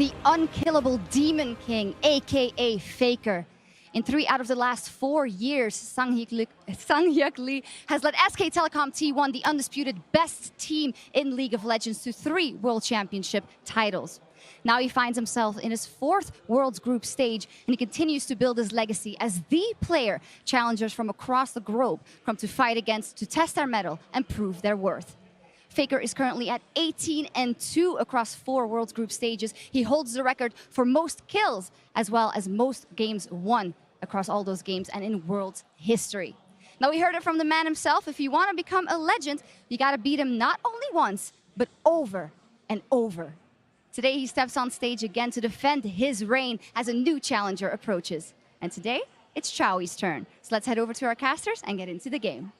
the unkillable Demon King, aka Faker. In 3 out of the last 4 years, Sang-hyuk Lee has led SK Telecom T1, the undisputed best team in League of Legends, to 3 World Championship titles. Now he finds himself in his 4th Worlds Group stage, and he continues to build his legacy as the player challengers from across the globe come to fight against to test their mettle and prove their worth. Faker is currently at 18-2 across 4 Worlds Group stages. He holds the record for most kills, as well as most games won across all those games and in World's history. Now, we heard it from the man himself. If you want to become a legend, you got to beat him not only once, but over and over. Today, he steps on stage again to defend his reign as a new challenger approaches. And today, it's Chowi's turn. So let's head over to our casters and get into the game.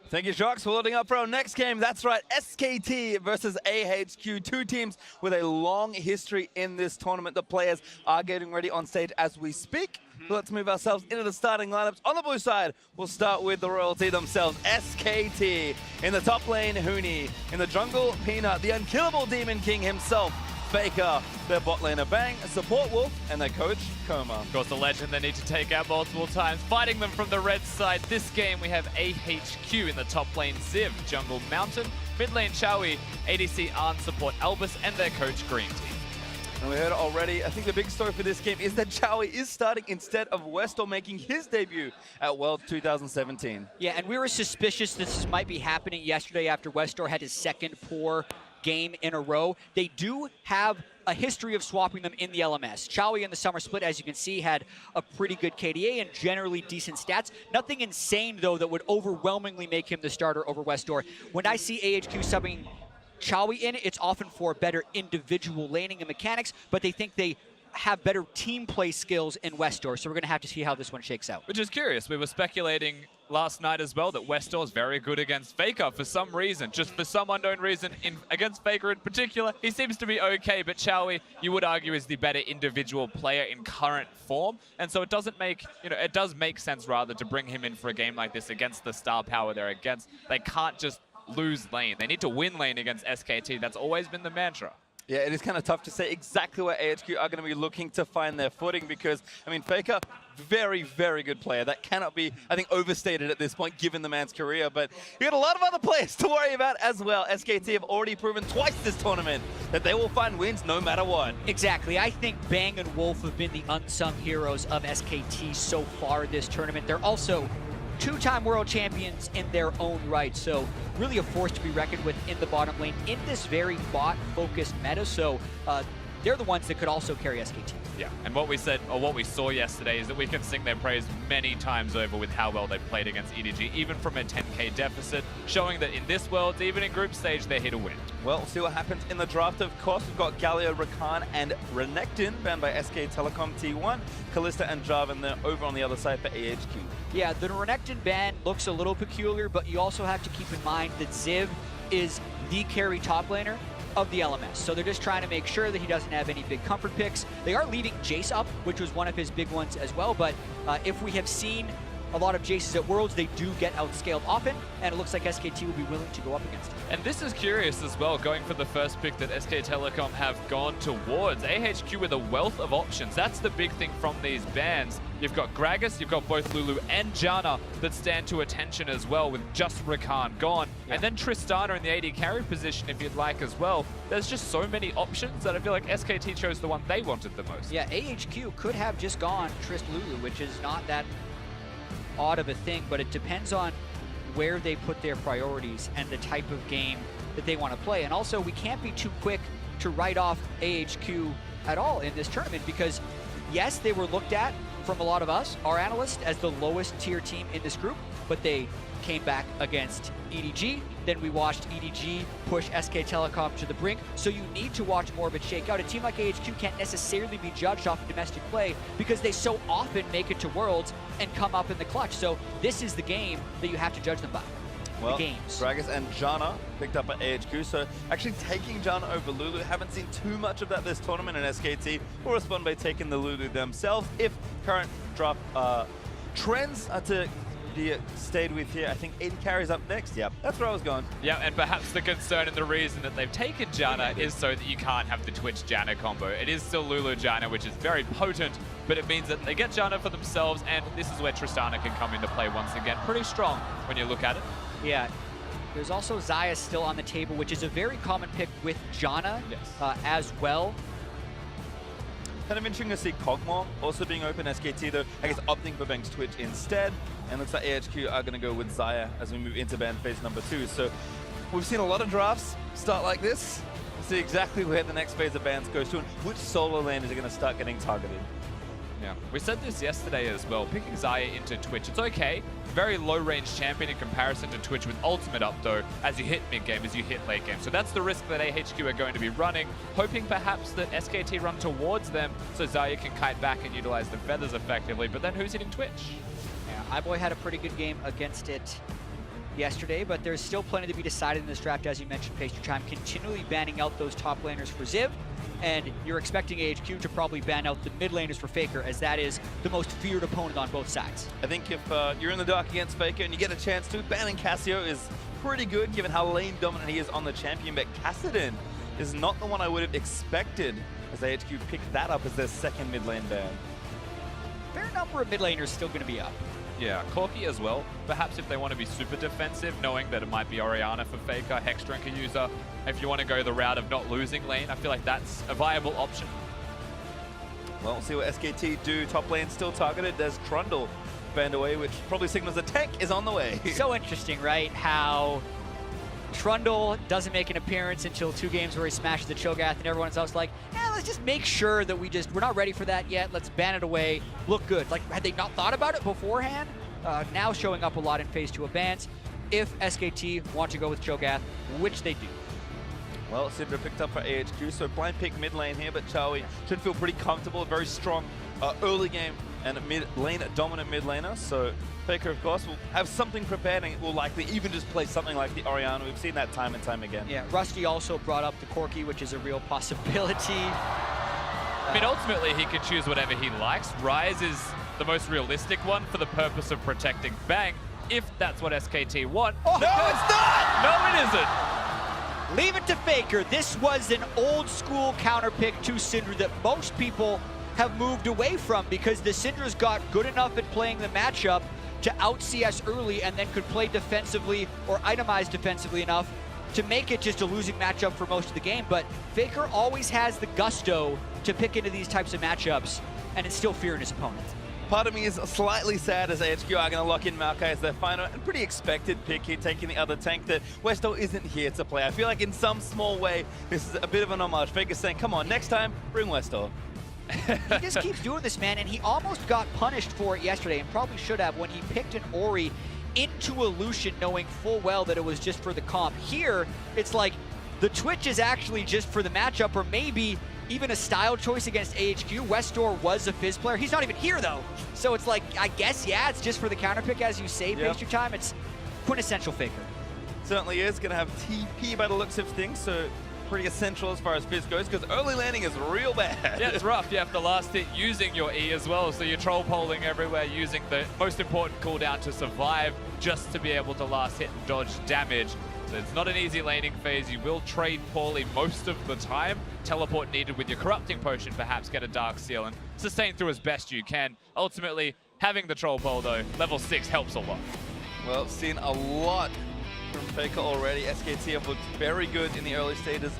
Thank you, Jacques, for loading up for our next game. That's right, SKT versus AHQ. 2 teams with a long history in this tournament. The players are getting ready on stage as we speak. So let's move ourselves into the starting lineups. On the blue side, we'll start with the royalty themselves, SKT. In the top lane, Huni. In the jungle, Peanut, the unkillable Demon King himself, Faker. Their bot laner, Bang, support Wolf, and their coach, Coma. Of course, the legend they need to take out multiple times. Fighting them from the red side. This game, we have AHQ in the top lane, Ziv, jungle Mountain, mid lane Chowi, ADC Arn, support Albus, and their coach, Green Team. And we heard it already. I think the big story for this game is that Chowi is starting instead of Westor making his debut at World 2017. Yeah, and we were suspicious this might be happening yesterday after Westor had his 2nd poor game in a row. They do have a history of swapping them in the LMS. Chowi in the summer split, as you can see, had a pretty good KDA and generally decent stats. Nothing insane, though, that would overwhelmingly make him the starter over Westor. When I see AHQ subbing Chowi in, it's often for better individual laning and mechanics, but they think they have better team play skills in Westor, so we're going to have to see how this one shakes out. Which is curious. We were speculating last night as well that Westor is very good against Faker for some reason, just for some unknown reason. Against Faker in particular, he seems to be okay, but Chowi, you would argue, is the better individual player in current form, and so it doesn't make, it does make sense rather to bring him in for a game like this against the star power they're against. They can't just lose lane. They need to win lane against SKT. That's always been the mantra. Yeah, it is kind of tough to say exactly where AHQ are going to be looking to find their footing because, I mean, Faker, very, very good player. That cannot be, I think, overstated at this point, given the man's career. But you got a lot of other players to worry about as well. SKT have already proven twice this tournament that they will find wins no matter what. Exactly. I think Bang and Wolf have been the unsung heroes of SKT so far this tournament. They're also 2-time world champions in their own right, so really a force to be reckoned with in the bottom lane in this very bot-focused meta, so they're the ones that could also carry SKT. Yeah, and what we said, or what we saw yesterday, is that we can sing their praise many times over with how well they played against EDG, even from a 10k deficit, showing that in this world, even in group stage, they're here to win. Well, we'll see what happens in the draft, of course. We've got Galio, Rakan, and Renekton, banned by SK Telecom T1. Kalista and Jarvan, they're over on the other side for AHQ. Yeah, the Renekton ban looks a little peculiar, but you also have to keep in mind that Ziv is the carry top laner of the LMS. So they're just trying to make sure that he doesn't have any big comfort picks. They are leaving Jace up, which was one of his big ones as well, but if we have seen a lot of Jaces at Worlds, they do get outscaled often, and it looks like SKT will be willing to go up against him. And this is curious as well, going for the first pick that SK Telecom have gone towards. AHQ with a wealth of options. That's the big thing from these bans. You've got Gragas, you've got both Lulu and Janna that stand to attention as well, with just Rakan gone. Yeah. And then Tristana in the AD carry position if you'd like as well. There's just so many options that I feel like SKT chose the one they wanted the most. Yeah, AHQ could have just gone Trist Lulu, which is not that odd of a thing, but it depends on where they put their priorities and the type of game that they want to play. And also, we can't be too quick to write off AHQ at all in this tournament because, yes, they were looked at from a lot of us, our analysts, as the lowest tier team in this group, but they came back against EDG. Then we watched EDG push SK Telecom to the brink. So you need to watch more of it shake out. A team like AHQ can't necessarily be judged off of domestic play because they so often make it to Worlds and come up in the clutch. So this is the game that you have to judge them by. Well, the games. Gragas and Janna picked up at AHQ, so actually taking Janna over Lulu. Haven't seen too much of that this tournament, and SKT will respond by taking the Lulu themselves if current draft trends are to be stayed with here. I think 80 carries up next. Yep, that's where I was going. Yeah, and perhaps the concern and the reason that they've taken Janna is so that you can't have the Twitch Janna combo. It is still Lulu Janna, which is very potent, but it means that they get Janna for themselves, and this is where Tristana can come into play once again. Pretty strong when you look at it. Yeah. There's also Xayah still on the table, which is a very common pick with Janna as well. Kind of interesting to see Kog'Maw also being open. SKT, though, I guess opting for Bang's Twitch instead. And looks like AHQ are going to go with Xayah as we move into ban phase number 2. So we've seen a lot of drafts start like this. We'll see exactly where the next phase of bans goes to and which solo lane is going to start getting targeted. Yeah, we said this yesterday as well. Picking Xayah into Twitch, it's okay. Very low-range champion in comparison to Twitch with ultimate up, though, as you hit mid-game, as you hit late-game. So that's the risk that AHQ are going to be running, hoping perhaps that SKT run towards them so Xayah can kite back and utilize the feathers effectively. But then who's hitting Twitch? Yeah, iBoy had a pretty good game against it yesterday, but there's still plenty to be decided in this draft, as you mentioned, Pastry Time, continually banning out those top laners for Ziv. And you're expecting AHQ to probably ban out the mid laners for Faker, as that is the most feared opponent on both sides. I think if you're in the dark against Faker and you get a chance to, banning Cassio is pretty good given how lane dominant he is on the champion, but Kassadin is not the one I would have expected as AHQ picked that up as their second mid lane ban. Fair number of mid laners still going to be up. Yeah, Corki as well. Perhaps if they want to be super defensive, knowing that it might be Orianna for Faker, Hexdrinker user. If you want to go the route of not losing lane, I feel like that's a viable option. Well, we'll see what SKT do. Top lane still targeted. There's Trundle banned away, which probably signals the tank is on the way. So interesting, right? How Trundle doesn't make an appearance until 2 games where he smashes the Cho'Gath, and everyone's else like, let's just make sure that we're not ready for that yet. Let's ban it away. Look good. Like, had they not thought about it beforehand? Now showing up a lot in phase 2 of bans. If SKT want to go with Cho'Gath, which they do. Well, Sidra picked up for AHQ, so blind pick mid lane here, but Chaui should feel pretty comfortable. Very strong early game and a mid-lane dominant mid laner. So Faker, of course, will have something prepared and will likely even just play something like the Orianna. We've seen that time and time again. Yeah, Rusty also brought up the Corki, which is a real possibility. I mean, ultimately, he can choose whatever he likes. Ryze is the most realistic one for the purpose of protecting Bang, if that's what SKT want. Oh, no, it's not! No, it isn't! Leave it to Faker. This was an old school counter pick to Syndra that most people have moved away from because the Syndra's got good enough at playing the matchup to out CS early and then could play defensively or itemize defensively enough to make it just a losing matchup for most of the game. But Faker always has the gusto to pick into these types of matchups and it's still fearing his opponent. Part of me is slightly sad as AHQ are going to lock in Maokai as their final and pretty expected pick here, taking the other tank that Westo isn't here to play. I feel like in some small way, this is a bit of an homage. Faker's saying, come on, next time, bring Westo. He just keeps doing this, man, and he almost got punished for it yesterday, and probably should have, when he picked an Ori into a Lucian, knowing full well that it was just for the comp. Here, it's like the Twitch is actually just for the matchup, or maybe even a style choice against AHQ. Westor was a Fizz player. He's not even here, though. So it's like, I guess, yeah, it's just for the counter pick, as you say, Pastry Time. It's quintessential Faker. Certainly is. Going to have TP by the looks of things, so pretty essential as far as Fizz goes, because early landing is real bad. Yeah, it's rough. You have the last hit using your E as well, so you're troll polling everywhere, using the most important cooldown to survive, just to be able to last hit and dodge damage. So it's not an easy laning phase. You will trade poorly most of the time. Teleport needed with your Corrupting Potion, perhaps get a Dark Seal and sustain through as best you can. Ultimately, having the troll pole though, level 6 helps a lot. Well, seen a lot from Faker already. SKT have looked very good in the early stages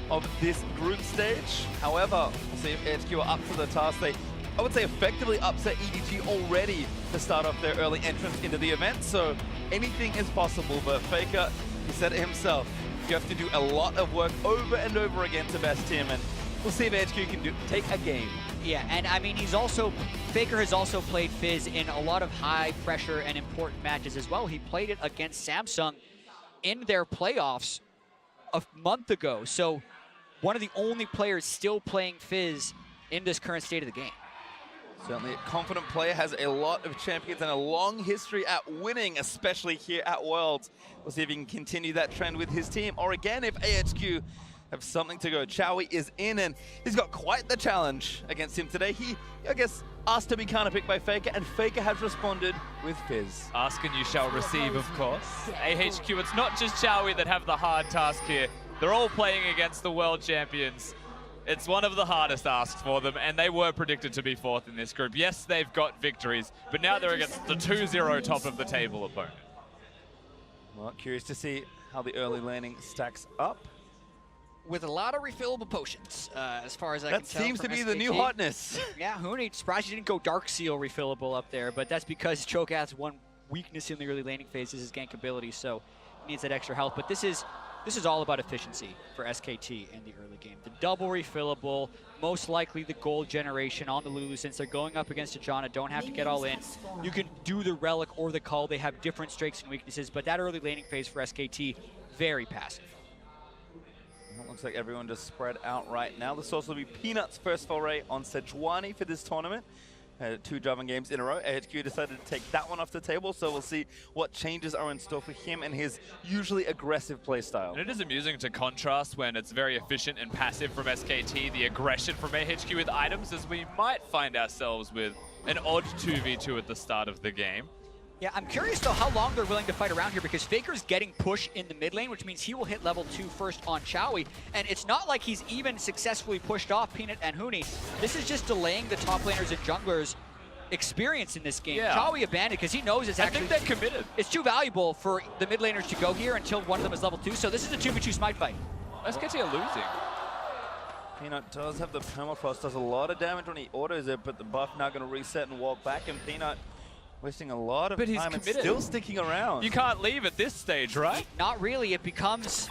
of this group stage. However, we'll see if AHQ are up to the task. They, I would say, effectively upset EDG already to start off their early entrance into the event. So anything is possible, but Faker, he said it himself, you have to do a lot of work over and over again to best him, and we'll see if AHQ can take a game. Yeah, and I mean, Faker has also played Fizz in a lot of high pressure and important matches as well. He played it against Samsung in their playoffs a month ago. So one of the only players still playing Fizz in this current state of the game. Certainly a confident player, has a lot of champions and a long history at winning, especially here at Worlds. We'll see if he can continue that trend with his team, or again, if AHQ have something to go. Chowie is in, and he's got quite the challenge against him today. He, I guess, asked to be counterpicked by Faker, and Faker has responded with Fizz. Ask and you shall receive, of course. AHQ, it's not just Chowie that have the hard task here. They're all playing against the world champions. It's one of the hardest asks for them, and they were predicted to be fourth in this group. Yes, they've got victories, but now they're against the 2-0 top of the table opponent. Well, curious to see how the early laning stacks up. With a lot of refillable potions, as far as I can tell. That seems to be the SKT. new hotness. Yeah, Huni, surprised you didn't go Dark Seal refillable up there, but that's because Cho'Gath's one weakness in the early laning phase is his gank ability, so he needs that extra health. But this is all about efficiency for SKT in the early game. The double refillable, most likely the gold generation on the Lulu, since they're going up against a Janna, don't have to get all in. You can do the Relic or the Cull. They have different strengths and weaknesses, but that early laning phase for SKT, very passive. It looks like everyone just spread out right now. This will also be Peanut's first foray on Sejuani for this tournament. 2 Javan games in a row. AHQ decided to take that one off the table, so we'll see what changes are in store for him and his usually aggressive playstyle. And it is amusing to contrast when it's very efficient and passive from SKT, the aggression from AHQ with items, as we might find ourselves with an odd 2v2 at the start of the game. Yeah, I'm curious though how long they're willing to fight around here, because Faker's getting push in the mid lane, which means he will hit level 2 first on Chowie. And it's not like he's even successfully pushed off Peanut and Huni. This is just delaying the top laners and junglers' experience in this game. Yeah. Chowie abandoned because he knows it's actually... I think they're committed. It's too valuable for the mid laners to go here until one of them is level 2. So this is a 2v2 smite fight. SKT are losing. Peanut does have the permafrost, does a lot of damage when he autos it, but the buff now going to reset and walk back, and Peanut wasting a lot of time and still sticking around. You can't leave at this stage, right? Not really. It becomes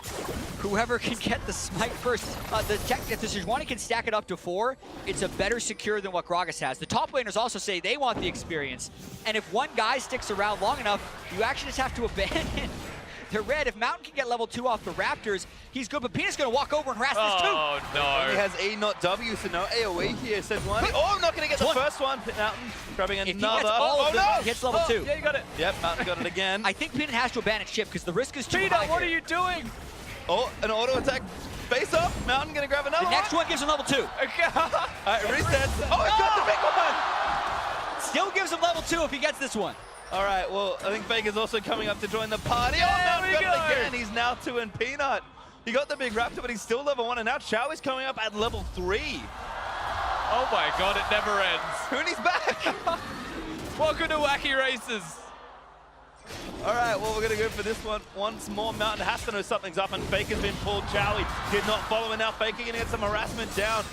whoever can get the smite first. If the Sejuani can stack it up to 4, it's a better secure than what Gragas has. The top laners also say they want the experience. And if one guy sticks around long enough, you actually just have to abandon the red. If Mountain can get level 2 off the Raptors, he's good, but Peanut's going to walk over and harass this too. Oh, no. He has A, not W, so no AoE here. Sejuani. Oh, I'm not going to get the first one. Mountain grabbing another. If he gets all of them, he hits level 2. Yeah, you got it. Yep, Mountain got it again. I think Peanut has to abandon ship because the risk is too high. Peanut, what are you doing? Oh, an auto attack. Face up. Mountain going to grab another The next one gives him level 2. All right, resets. Oh, he got the big one. Still gives him level 2 if he gets this one. All right, well, I think Faker's also coming up to join the party. There Oh, Mountain we got it go. again. He's now 2 in Peanut. He got the big Raptor, but he's still level 1, and now Chowie's coming up at level 3. Oh my god, it never ends. Hooney's back. Welcome to Wacky Races. All right, well, we're going to go for this one once more. Mountain has to know something's up, and Faker's been pulled. Chowie did not follow, and now Faker going to get some harassment down.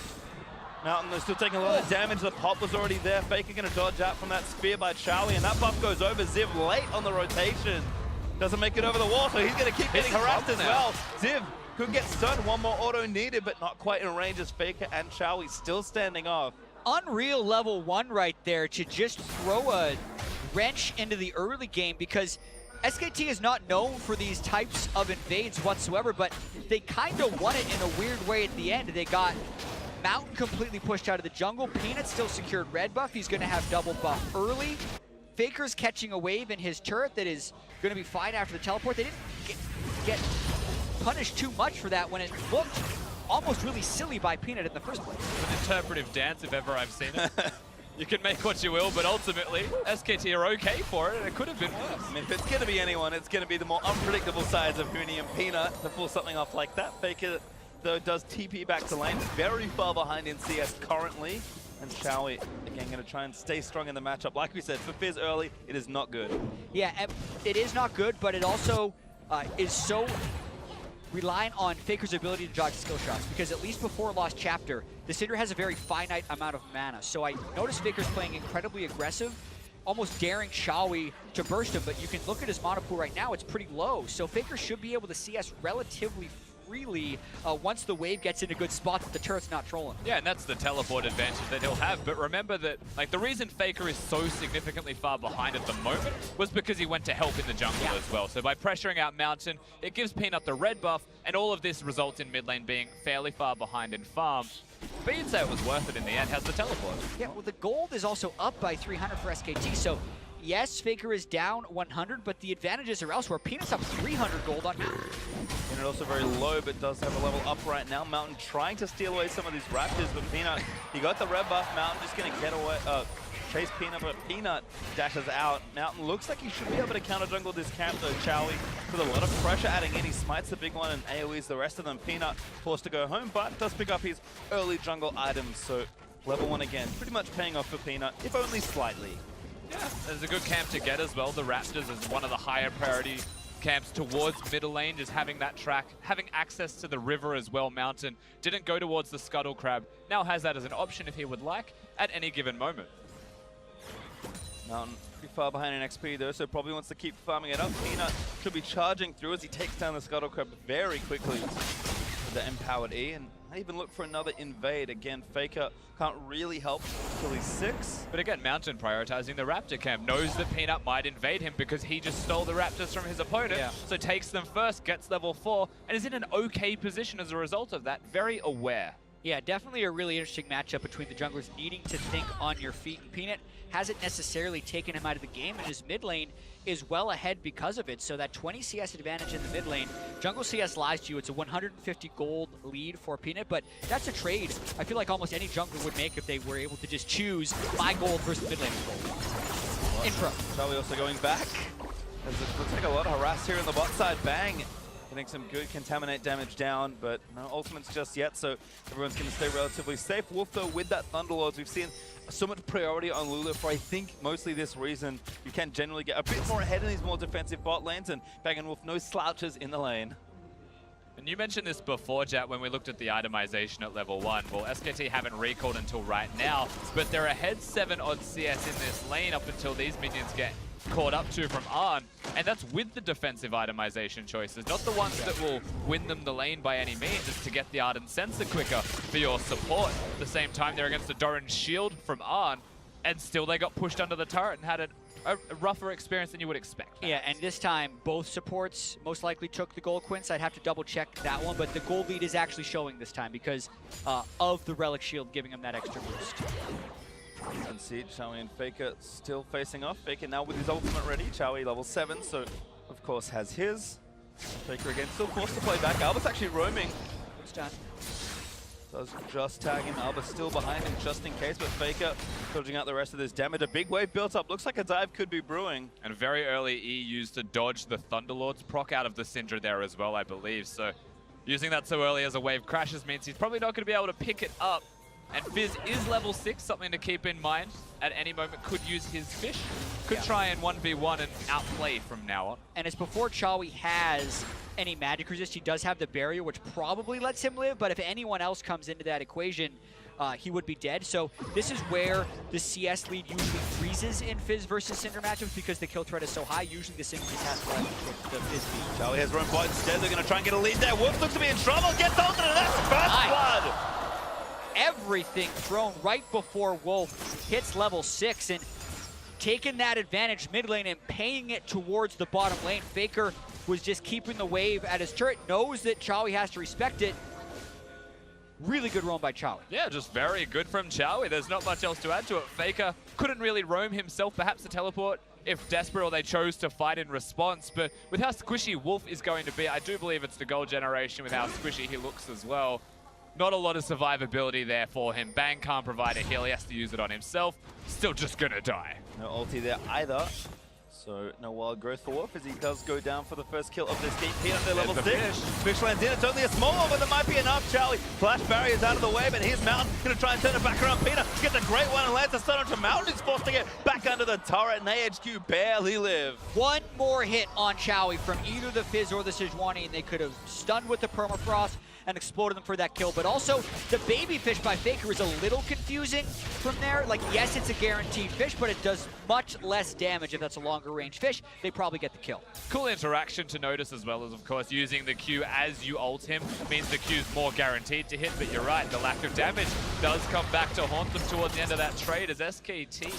Mountain is still taking a lot of damage. The pop was already there. Faker going to dodge out from that spear by Chowie, and that buff goes over. Ziv late on the rotation. Doesn't make it over the wall, so he's going to keep getting harassed as well. Ziv could get stunned. One more auto needed, but not quite in range as Faker and Chowie still standing off. Unreal level 1 right there to just throw a wrench into the early game, because SKT is not known for these types of invades whatsoever, but they kind of won it in a weird way at the end. They got Mountain completely pushed out of the jungle. Peanut still secured red buff. He's going to have double buff early. Faker's catching a wave in his turret that is going to be fine after the teleport. They didn't get punished too much for that when it looked almost really silly by Peanut in the first place. An interpretive dance, if ever I've seen it. You can make what you will, but ultimately, SKT are okay for it, and it could have been worse. I mean, if it's going to be anyone, it's going to be the more unpredictable sides of Hooney and Peanut to pull something off like that. Faker, though, does TP back to lane, very far behind in CS currently. And Chowie, again, going to try and stay strong in the matchup. Like we said, for Fizz early, it is not good. Yeah, it is not good, but it also is so reliant on Faker's ability to dodge skill shots, because at least before Lost Chapter, the Cinder has a very finite amount of mana. So I noticed Faker's playing incredibly aggressive, almost daring Chowie to burst him, but you can look at his mana pool right now, it's pretty low. So Faker should be able to CS relatively freely once the wave gets in a good spot that the turret's not trolling. Yeah, and that's the teleport advantage that he'll have. But remember that, like, the reason Faker is so significantly far behind at the moment was because he went to help in the jungle as well. So by pressuring out Mountain, it gives Peanut the red buff, and all of this results in mid lane being fairly far behind in farm. But you'd say it was worth it in the end. How's the teleport? Yeah, well, the gold is also up by 300 for SKT, so yes, Faker is down 100, but the advantages are elsewhere. Peanut's up 300 gold on Peanut also very low, but does have a level up right now. Mountain trying to steal away some of these Raptors, but Peanut, he got the red buff. Mountain just going to get away, chase Peanut, but Peanut dashes out. Mountain looks like he should be able to counter jungle this camp though. Chowie with a lot of pressure adding in. He smites the big one and AoEs the rest of them. Peanut forced to go home, but does pick up his early jungle items. So level 1 again, pretty much paying off for Peanut, if only slightly. Yeah, there's a good camp to get as well. The Raptors is one of the higher priority camps towards middle lane, just having that track, having access to the river as well. Mountain didn't go towards the Scuttle Crab, now has that as an option if he would like at any given moment. Mountain pretty far behind in XP though, so probably wants to keep farming it up. Peanut should be charging through as he takes down the Scuttle Crab very quickly with the empowered E, and might even look for another invade. Again, Faker can't really help until he's 6. But again, Mountain prioritizing the Raptor camp, knows that Peanut might invade him because he just stole the Raptors from his opponent, so takes them first, gets level 4, and is in an okay position as a result of that, very aware. Yeah, definitely a really interesting matchup between the junglers needing to think on your feet. And Peanut hasn't necessarily taken him out of the game, and his mid lane is well ahead because of it. So that 20 CS advantage in the mid lane, jungle CS lies to you. It's a 150 gold lead for Peanut, but that's a trade I feel like almost any jungler would make if they were able to just choose my gold versus mid lane gold. Intro. Charlie also going back. As it looks like a lot of harass here in the bot side. Bang! Getting some good contaminate damage down, but no ultimates just yet, so everyone's going to stay relatively safe. Wolf, though, with that Thunderlords, we've seen so much priority on Lulu for, I think, mostly this reason. You can generally get a bit more ahead in these more defensive bot lanes, and Bang and Wolf, no slouches in the lane. And you mentioned this before, Jet, when we looked at the itemization at level 1. Well, SKT haven't recalled until right now, but they're ahead 7 odd CS in this lane up until these minions get caught up to from Arn, and that's with the defensive itemization choices, not the ones that will win them the lane by any means. It's to get the Ardent Sensor quicker for your support. At the same time, they're against the Doran Shield from Arn, and still they got pushed under the turret and had a rougher experience than you would expect. Yeah, and this time, both supports most likely took the gold quints. I'd have to double check that one, but the gold lead is actually showing this time because of the Relic Shield giving them that extra boost. And see Chowie and Faker still facing off. Faker now with his ultimate ready. Chowie level 7, so of course has his. Faker again still forced to play back. Alba's actually roaming. It's done. Does just tag him. Alba's still behind him just in case, but Faker dodging out the rest of this damage. A big wave built up. Looks like a dive could be brewing. And very early E used to dodge the Thunderlords proc out of the Syndra there as well, I believe. So using that so early as a wave crashes means he's probably not going to be able to pick it up. And Fizz is level 6, something to keep in mind. At any moment could use his fish. Could try and 1v1 and outplay from now on. And it's before Chowie has any magic resist. He does have the barrier, which probably lets him live, but if anyone else comes into that equation, he would be dead. So this is where the CS lead usually freezes in Fizz versus Syndra matchups because the kill threat is so high. Usually the Syndra just has to let the Fizz beat. Chowie has run bot instead. They're going to try and get a lead there. Wolf looks to be in trouble. Gets ulted, and that's first blood. Everything thrown right before Wolf hits level 6 and taking that advantage mid lane and paying it towards the bottom lane. Faker was just keeping the wave at his turret, knows that Chowie has to respect it. Really good roam by Chowie. Yeah, just very good from Chowie. There's not much else to add to it. Faker couldn't really roam himself, perhaps the teleport if desperate or they chose to fight in response. But with how squishy Wolf is going to be, I do believe it's the gold generation with how squishy he looks as well. Not a lot of survivability there for him. Bang can't provide a heal. He has to use it on himself. Still just gonna die. No ulti there either. So no wild growth for Wolf as he does go down for the first kill of this game. Peanut there, level 6. Fish lands in. It's only a small one, but there might be enough. Chowie flash barriers out of the way, but here's Mountain going to try and turn it back around. Peanut gets a great one and lands a stun onto Mountain. He's forced to get back under the turret, and AHQ barely live. One more hit on Chowie from either the Fizz or the Sejuani, and they could have stunned with the permafrost and exploded them for that kill. But also, the baby fish by Faker is a little confusing from there. Like, yes, it's a guaranteed fish, but it does much less damage if that's a longer range fish. They probably get the kill. Cool interaction to notice as well as, of course, using the Q as you ult him means the Q's more guaranteed to hit. But you're right, the lack of damage does come back to haunt them towards the end of that trade as SKT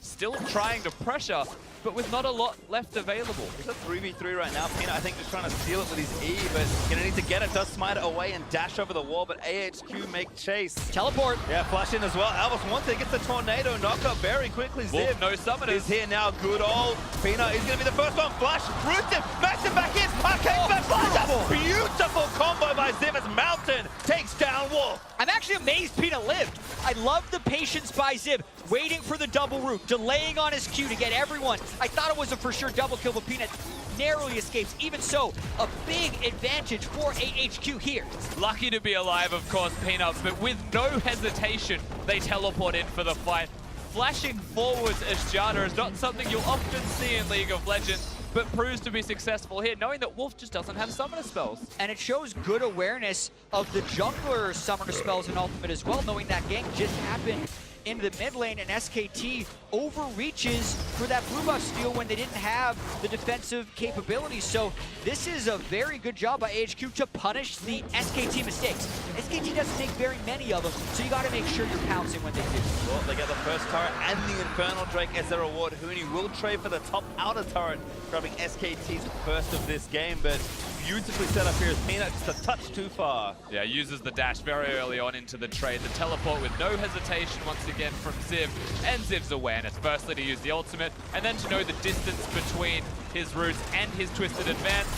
still trying to pressure but with not a lot left available. It's a 3v3 right now. Peanut, I think, just trying to steal it with his E, but gonna need to get it. Does smite it away and dash over the wall, but AHQ make chase. Teleport. Yeah, flash in as well. Albus wants it, gets the tornado knock up very quickly. Wolf, Ziv no summoners. is here now. Good old Peanut is gonna be the first one. Flash, roots him, backs him back in. Arcade back, flash. A beautiful combo by Ziv as Mountain takes down Wolf. I'm actually amazed Peanut lived. I love the patience by Ziv, waiting for the double root, delaying on his Q to get everyone. I thought it was a for sure double kill, but Peanut narrowly escapes. Even so, a big advantage for AHQ here. Lucky to be alive, of course, Peanut, but with no hesitation, they teleport in for the fight. Flashing forwards as Jana is not something you'll often see in League of Legends, but proves to be successful here, knowing that Wolf just doesn't have summoner spells. And it shows good awareness of the jungler summoner spells in Ultimate as well, knowing that gank just happened into the mid lane, and SKT overreaches for that blue buff steal when they didn't have the defensive capabilities. So this is a very good job by AHQ to punish the SKT mistakes. SKT doesn't make very many of them, so you got to make sure you're pouncing when they do. Well, they get the first turret and the Infernal Drake as their reward. Huni will trade for the top outer turret, grabbing SKT's first of this game, but beautifully set up here as Peanut just a touch too far. Yeah, uses the dash very early on into the trade. The teleport with no hesitation once again from Ziv, and Ziv's awareness. Firstly to use the ultimate, and then to know the distance between his roots and his twisted advance.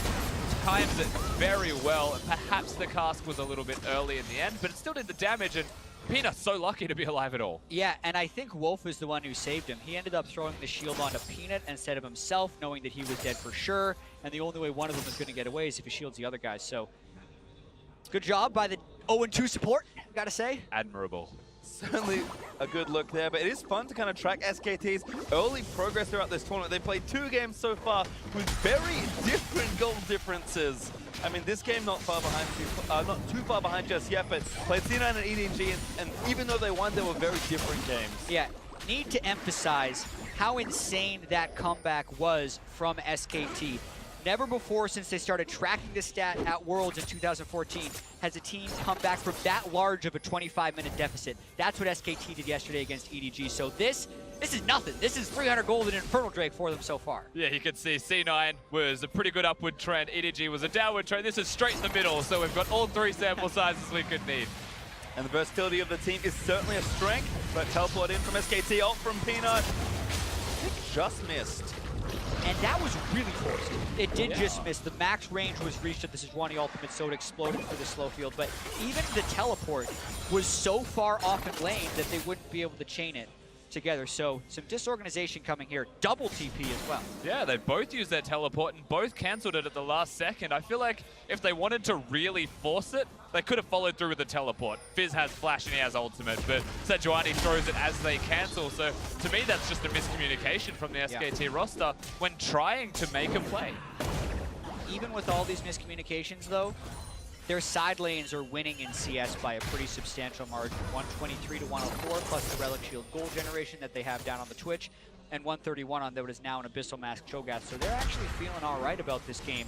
Times it very well, and perhaps the cast was a little bit early in the end, but it still did the damage, and Peanut's so lucky to be alive at all. Yeah, and I think Wolf is the one who saved him. He ended up throwing the shield onto Peanut instead of himself, knowing that he was dead for sure, and the only way one of them is going to get away is if he shields the other guys. So, good job by the 0-2 support, gotta say. Admirable. Certainly a good look there, but it is fun to kind of track SKT's early progress throughout this tournament. They played 2 games so far with very different goal differences. I mean, this game not too far behind just yet, but played C9 and EDG, and even though they won, they were very different games. Yeah, need to emphasize how insane that comeback was from SKT. Never before since they started tracking this stat at Worlds in 2014 has a team come back from that large of a 25-minute deficit. That's what SKT did yesterday against EDG. So this is nothing. This is 300 gold and Infernal Drake for them so far. Yeah, you can see C9 was a pretty good upward trend. EDG was a downward trend. This is straight in the middle, so we've got all 3 sample sizes we could need. And the versatility of the team is certainly a strength, but teleport in from SKT, ult from Peanut. I think just missed. And that was really close. It did just miss. The max range was reached at the Sejuani ultimate, so it exploded through the slow field. But even the teleport was so far off in lane that they wouldn't be able to chain it together. So some disorganization coming here. Double TP as well. Yeah, they both used their teleport and both cancelled it at the last second. I feel like if they wanted to really force it, they could have followed through with the teleport. Fizz has flash and he has ultimate, but Sejuani throws it as they cancel. So to me, that's just a miscommunication from the SKT roster when trying to make a play. Even with all these miscommunications though, their side lanes are winning in CS by a pretty substantial margin. 123 to 104 plus the Relic Shield gold generation that they have down on the Twitch, and 131 on what is now an Abyssal Mask Cho'Gath. So they're actually feeling all right about this game.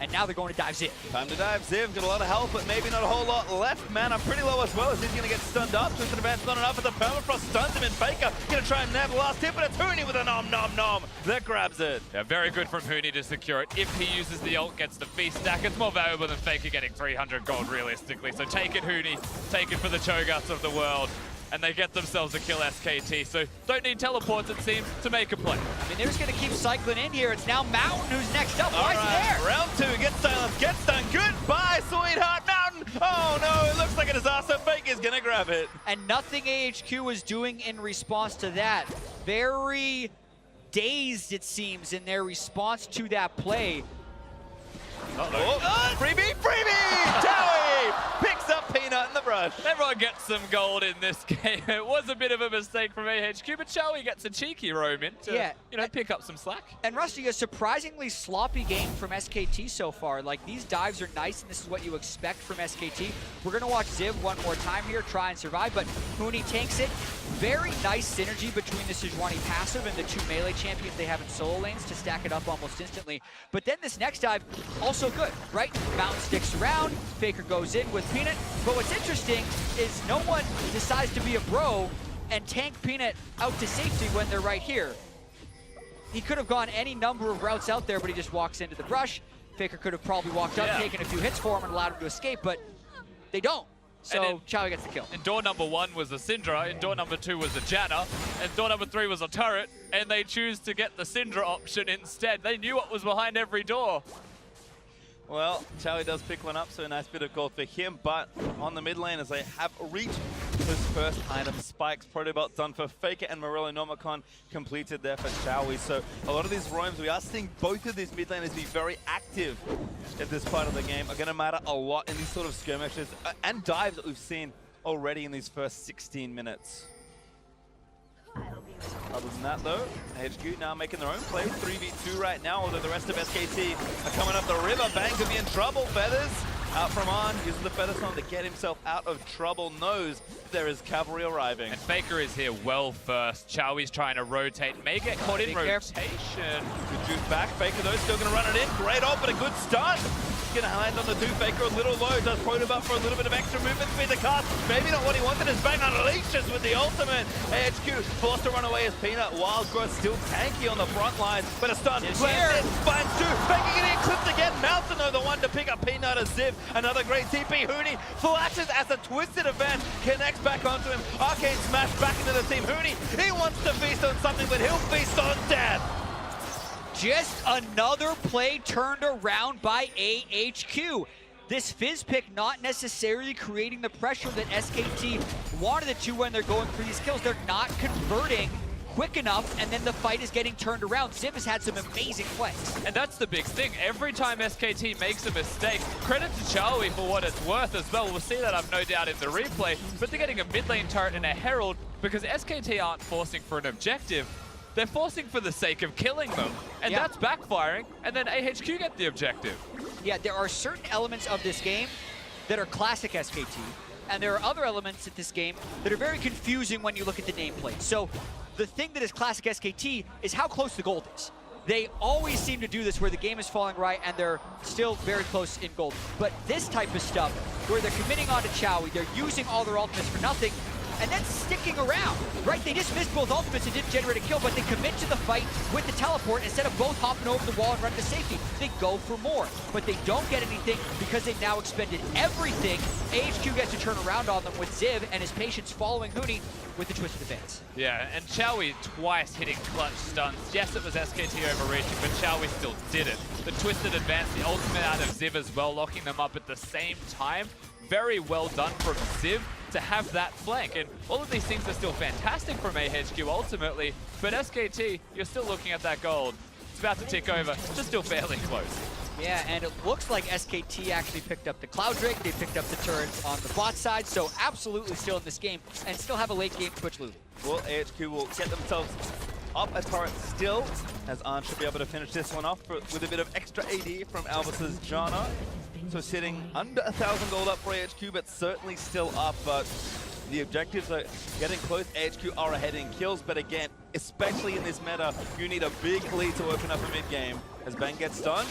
And now they're going to dive Ziv. Time to dive Ziv. Got a lot of health, but maybe not a whole lot left. Mana pretty low as well, as he's going to get stunned up. Twisted advance not enough, but the permafrost stuns him, and Faker going to try and nab the last hit, but it's Huni with a nom nom nom that grabs it. Yeah, very good from Huni to secure it. If he uses the ult, gets the feast stack, it's more valuable than Faker getting 300 gold realistically. So take it, Huni. Take it for the Cho'Gaths of the world. And they get themselves a kill SKT, so don't need teleports, it seems, to make a play. I mean, they're just going to keep cycling in here. It's now Mountain who's next up. Why is he there? Round 2, gets silenced, gets done. Goodbye, sweetheart, Mountain. Oh no, it looks like a disaster. Faker's going to grab it. And nothing AHQ was doing in response to that. Very dazed, it seems, in their response to that play. Freebie! Towie picks up Peanut in the brush. Everyone gets some gold in this game. It was a bit of a mistake from AHQ, but Chowie gets a cheeky roam in to, pick up some slack. And Rusty, a surprisingly sloppy game from SKT so far. Like, these dives are nice, and this is what you expect from SKT. We're going to watch Ziv one more time here, try and survive, but Huni tanks it. Very nice synergy between the Sejuani passive and the 2 melee champions they have in solo lanes to stack it up almost instantly. But then this next dive, also good, right? Mountain sticks around, Faker goes in with Peanut. But what's interesting is no one decides to be a bro and tank Peanut out to safety when they're right here. he could have gone any number of routes out there, but he just walks into the brush. Faker could have probably walked up, taken a few hits for him, and allowed him to escape, but they don't. So Chowie gets the kill. And door number 1 was a Syndra, and door number 2 was a Janna, and door number 3 was a turret, and they choose to get the Syndra option instead. They knew what was behind every door. Well, Chowie does pick one up, so a nice bit of gold for him, but on the mid lane as they have reached his first item, spikes, protobelt done for Faker, and Morello Nomicon completed there for Chowie. So a lot of these roams, we are seeing both of these mid laners be very active at this part of the game, are going to matter a lot in these sort of skirmishes and dives that we've seen already in these first 16 minutes. Other than that, though, AHQ now making their own play, 3v2 right now, although the rest of SKT are coming up the river. Bang could be in trouble. Feathers out from On, uses the Feather Storm to get himself out of trouble, knows there is cavalry arriving. And Faker is here well first. Chowie's trying to rotate, may get caught in rotation. Good juke back, Faker though still going to run it in. Great ult, but a good stun. Going to land on the 2, Faker a little low, does protobelt for a little bit of extra movement speed to cast. Maybe not what he wanted, as Bang unleashes with the ultimate. AHQ forced to run away as Peanut. Wild Growth still tanky on the front line, but a stun. Lands in, finds 2, Faker getting clipped again. Mountain though, the one to pick up Peanut as Ziv. Another great TP. Huni flashes as a twisted event, connects back onto him. Arcane smash back into the team. Huni, he wants to feast on something, but he'll feast on death. Just another play turned around by AHQ. This Fizz pick not necessarily creating the pressure that SKT wanted it to when they're going for these kills. They're not converting quick enough, and then the fight is getting turned around. Ziv has had some amazing plays. And that's the big thing. Every time SKT makes a mistake, credit to Chowie for what it's worth as well. We'll see that, I've no doubt, in the replay. But they're getting a mid lane turret and a Herald because SKT aren't forcing for an objective. They're forcing for the sake of killing them. And that's backfiring, and then AHQ get the objective. Yeah, there are certain elements of this game that are classic SKT, and there are other elements of this game that are very confusing when you look at the nameplate. So the thing that is classic SKT is how close the gold is. They always seem to do this where the game is falling right and they're still very close in gold. But this type of stuff, where they're committing onto Chowie, they're using all their ultimates for nothing, and then sticking around, right? They just missed both ultimates and didn't generate a kill, but they commit to the fight with the teleport instead of both hopping over the wall and running to safety. They go for more, but they don't get anything because they've now expended everything. AHQ gets to turn around on them with Ziv and his patience following Huni with the twisted advance. Yeah, and Chowie twice hitting clutch stuns. Yes, it was SKT overreaching, but Chowie still did it. The twisted advance, the ultimate out of Ziv as well, locking them up at the same time. Very well done from Ziv to have that flank. And all of these things are still fantastic from AHQ ultimately, but SKT, you're still looking at that gold. It's about to tick over, just still fairly close. Yeah, and it looks like SKT actually picked up the Cloud Drake, they picked up the turrets on the bot side, so absolutely still in this game, and still have a late game Twitch Lulu. Well, AHQ will get themselves up a turret still, as Arn should be able to finish this one off with a bit of extra AD from Albus's Janna. So sitting under 1,000 gold up for AHQ, but certainly still up. But the objectives are getting close. AHQ are ahead in kills, but again, especially in this meta, you need a big lead to open up a mid game. As Bang gets done,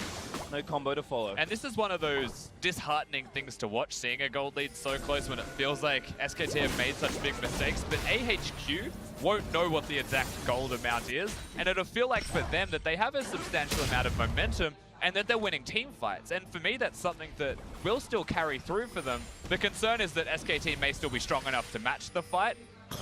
no combo to follow. And this is one of those disheartening things to watch, seeing a gold lead so close when it feels like SKT have made such big mistakes, but AHQ won't know what the exact gold amount is, and it'll feel like for them that they have a substantial amount of momentum and that they're winning team fights. And for me, that's something that will still carry through for them. The concern is that SKT may still be strong enough to match the fight,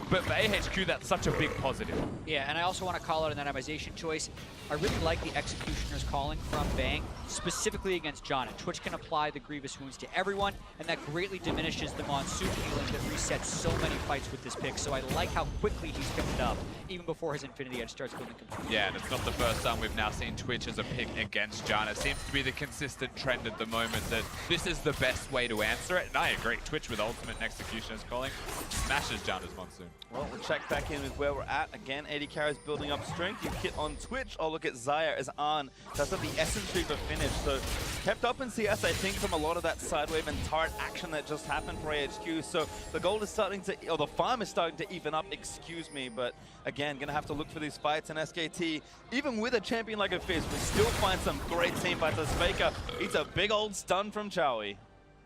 but for AHQ, that's such a big positive. Yeah, and I also want to call out an itemization choice. I really like the Executioner's calling from Bang, specifically against Janna. Twitch can apply the Grievous Wounds to everyone, and that greatly diminishes the Monsoon healing that resets so many fights with this pick. So I like how quickly he's picked it up, even before his Infinity Edge starts building complete. Yeah, and it's not the first time we've now seen Twitch as a pick against Janna. It seems to be the consistent trend at the moment that this is the best way to answer it, and I agree. Twitch with ultimate and Executioner's calling smashes Janna's Monsoon. Well, we'll check back in with where we're at. Again, 80 carries building up strength. You hit on Twitch. Oh, look at Zaya as Arn does have the Essence Reaper finish. So kept up in CS, I think, from a lot of that sidewave and turret action that just happened for AHQ. So the gold is starting to, or the farm is starting to even up, excuse me. But again, gonna have to look for these fights. And SKT, even with a champion like a Fizz, will still find some great team fights as Faker eats a big old stun from Chowie.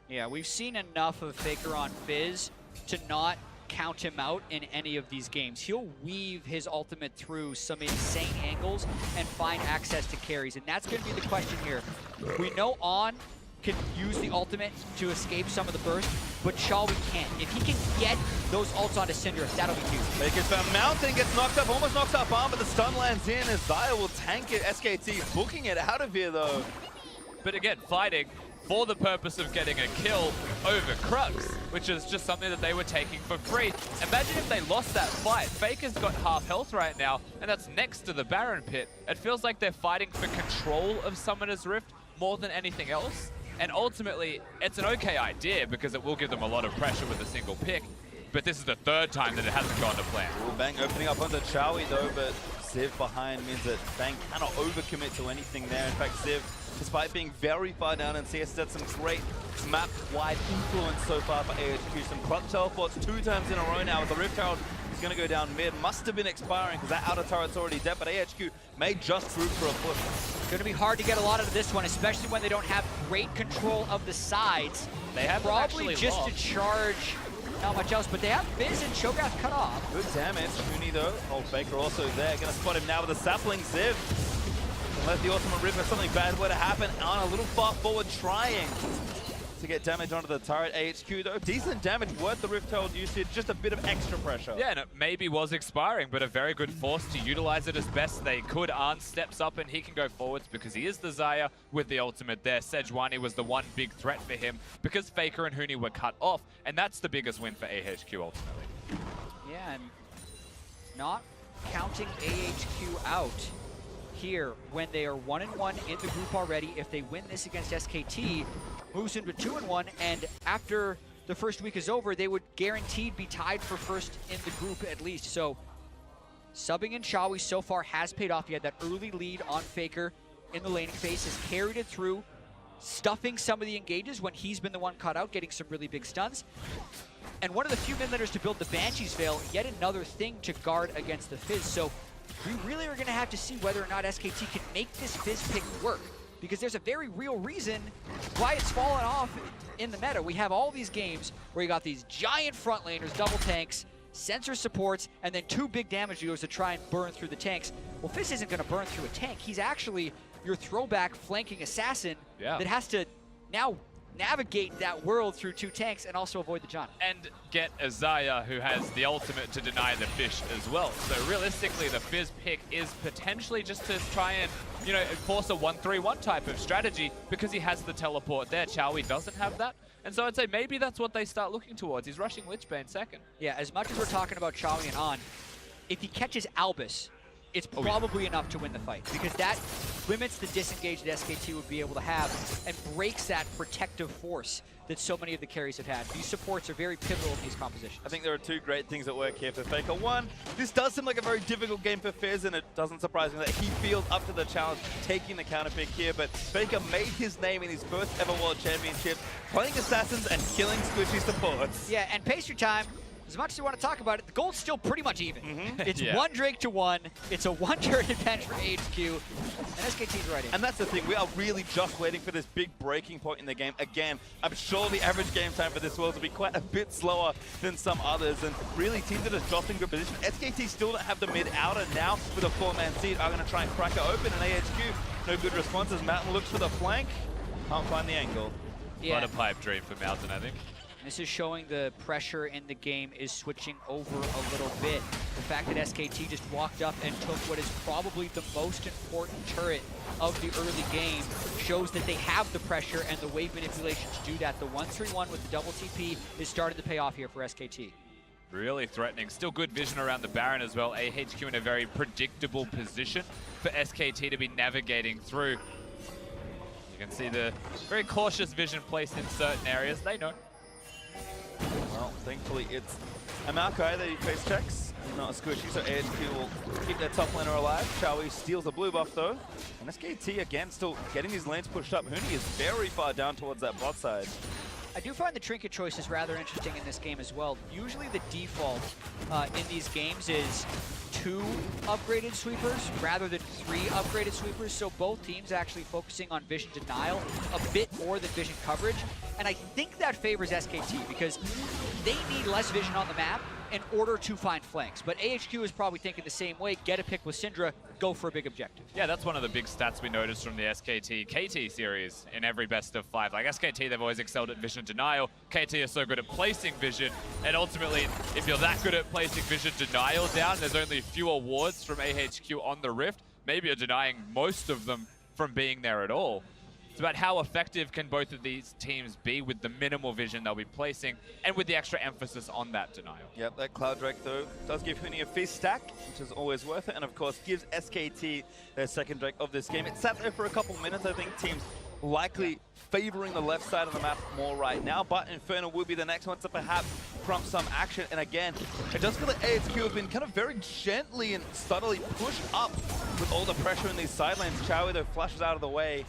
Yeah, we've seen enough of Faker on Fizz to not count him out in any of these games. He'll weave his ultimate through some insane angles and find access to carries, and that's going to be the question here. We know On can use the ultimate to escape some of the burst, but Shawi can't. If he can get those ults onto Syndra, that'll be huge. Fakers found Mountain, gets knocked up, almost knocks up Arm, but the stun lands in as Zaya will tank it. SKT booking it out of here though. But again, fighting for the purpose of getting a kill over Crux, which is just something that they were taking for free. Imagine if they lost that fight. Faker's got half health right now, and that's next to the Baron pit. It feels like they're fighting for control of Summoner's Rift more than anything else. And ultimately, it's an okay idea because it will give them a lot of pressure with a single pick. But this is the third time that it hasn't gone to plan. Ooh, Bang opening up onto Chowie though, but Ziv behind means that Bang cannot overcommit to anything there. In fact, Ziv, despite being very far down in CS, had some great map-wide influence so far for AHQ. Some clutch teleports 2 times in a row now with the Rift Herald. He's going to go down mid. Must have been expiring because that outer turret's already dead, but AHQ may just prove for a push. It's going to be hard to get a lot out of this one, especially when they don't have great control of the sides. They have probably just to charge, not much else, but they have Fizz and Cho'Gath cut off. Good damage. Huni though. Oh, Faker also there. Going to spot him now with a sapling. Ziv. Let the Ultimate River, something bad were to happen. On a little far forward, trying to get damage onto the turret. AHQ though, decent damage, worth the Rift Herald usage, just a bit of extra pressure. Yeah, and it maybe was expiring, but a very good force to utilize it as best they could. Arn steps up and he can go forwards because he is the Zaya with the ultimate there. Sejuani was the one big threat for him because Faker and Huni were cut off, and that's the biggest win for AHQ ultimately. Yeah, and not counting AHQ out here when they are 1-1 in the group already. If they win this against SKT, moves into 2-1, and after the first week is over, they would guaranteed be tied for first in the group at least. So subbing in Shawi so far has paid off. He had that early lead on Faker in the laning phase, has carried it through, stuffing some of the engages when he's been the one caught out, getting some really big stuns. And one of the few mid laners to build the Banshee's Veil, yet another thing to guard against the Fizz. So we really are going to have to see whether or not SKT can make this Fizz pick work, because there's a very real reason why it's fallen off in the meta. We have all these games where you got these giant front laners, double tanks, sensor supports, and then 2 big damage dealers to try and burn through the tanks. Well, Fizz isn't going to burn through a tank. He's actually your throwback flanking assassin that has to now navigate that world through 2 tanks and also avoid the John. And get a Zaya who has the ultimate to deny the fish as well. So realistically, the Fizz pick is potentially just to try and, you know, enforce a 1-3-1 type of strategy because he has the teleport there. Chowie doesn't have that. And so I'd say maybe that's what they start looking towards. He's rushing Lichbane second. Yeah, as much as we're talking about Chowie and On, if he catches Albus, it's probably enough to win the fight, because that limits the disengage that SKT would be able to have and breaks that protective force that so many of the carries have had. These supports are very pivotal in these compositions. I think there are 2 great things at work here for Faker. One, this does seem like a very difficult game for Fizz, and it doesn't surprise me that he feels up to the challenge, taking the counter pick here, but Faker made his name in his first ever World Championship, playing Assassins and killing squishy supports. Yeah, and pastry time. As much as you want to talk about it, the gold's still pretty much even. It's 1 Drake to 1. It's a 1 turret advantage for AHQ, and SKT's right in. And that's the thing, we are really just waiting for this big breaking point in the game. Again, I'm sure the average game time for this world will be quite a bit slower than some others, and really teams that are just in good position. SKT still don't have the mid outer now with a 4-man seed, are going to try and crack it open, and AHQ, no good responses. Mountain looks for the flank, can't find the angle. Yeah. What a pipe dream for Mountain, I think. This is showing the pressure in the game is switching over a little bit. The fact that SKT just walked up and took what is probably the most important turret of the early game shows that they have the pressure and the wave manipulation to do that. The 1-3-1 with the double TP is starting to pay off here for SKT. Really threatening. Still good vision around the Baron as well. AHQ in a very predictable position for SKT to be navigating through. You can see the very cautious vision placed in certain areas. They know. Well, thankfully it's a Maokai that he face checks, not a squishy, so AHQ will keep their top laner alive. Chowie steals the blue buff though, and SKT again still getting these lanes pushed up. Huni is very far down towards that bot side. I do find the trinket choices rather interesting in this game as well. Usually the default in these games is 2 upgraded sweepers rather than 3 upgraded sweepers, so both teams actually focusing on vision denial a bit more than vision coverage. And I think that favors SKT because they need less vision on the map in order to find flanks. But AHQ is probably thinking the same way, get a pick with Syndra, go for a big objective. Yeah, that's one of the big stats we noticed from the SKT KT series in every best of 5. Like SKT, they've always excelled at vision denial. KT are so good at placing vision, and ultimately, if you're that good at placing vision denial down, there's only fewer wards from AHQ on the Rift. Maybe you're denying most of them from being there at all. It's about how effective can both of these teams be with the minimal vision they'll be placing and with the extra emphasis on that denial. Yep, that Cloud Drake, though, does give Huni a feast stack, which is always worth it, and of course gives SKT their second Drake of this game. It sat there for a couple minutes. I think teams likely favoring the left side of the map more right now, but Inferno will be the next one to perhaps prompt some action. And again, it does feel like AHQ have been kind of very gently and subtly pushed up with all the pressure in these side lanes. Chowie, though, flushes out of the way.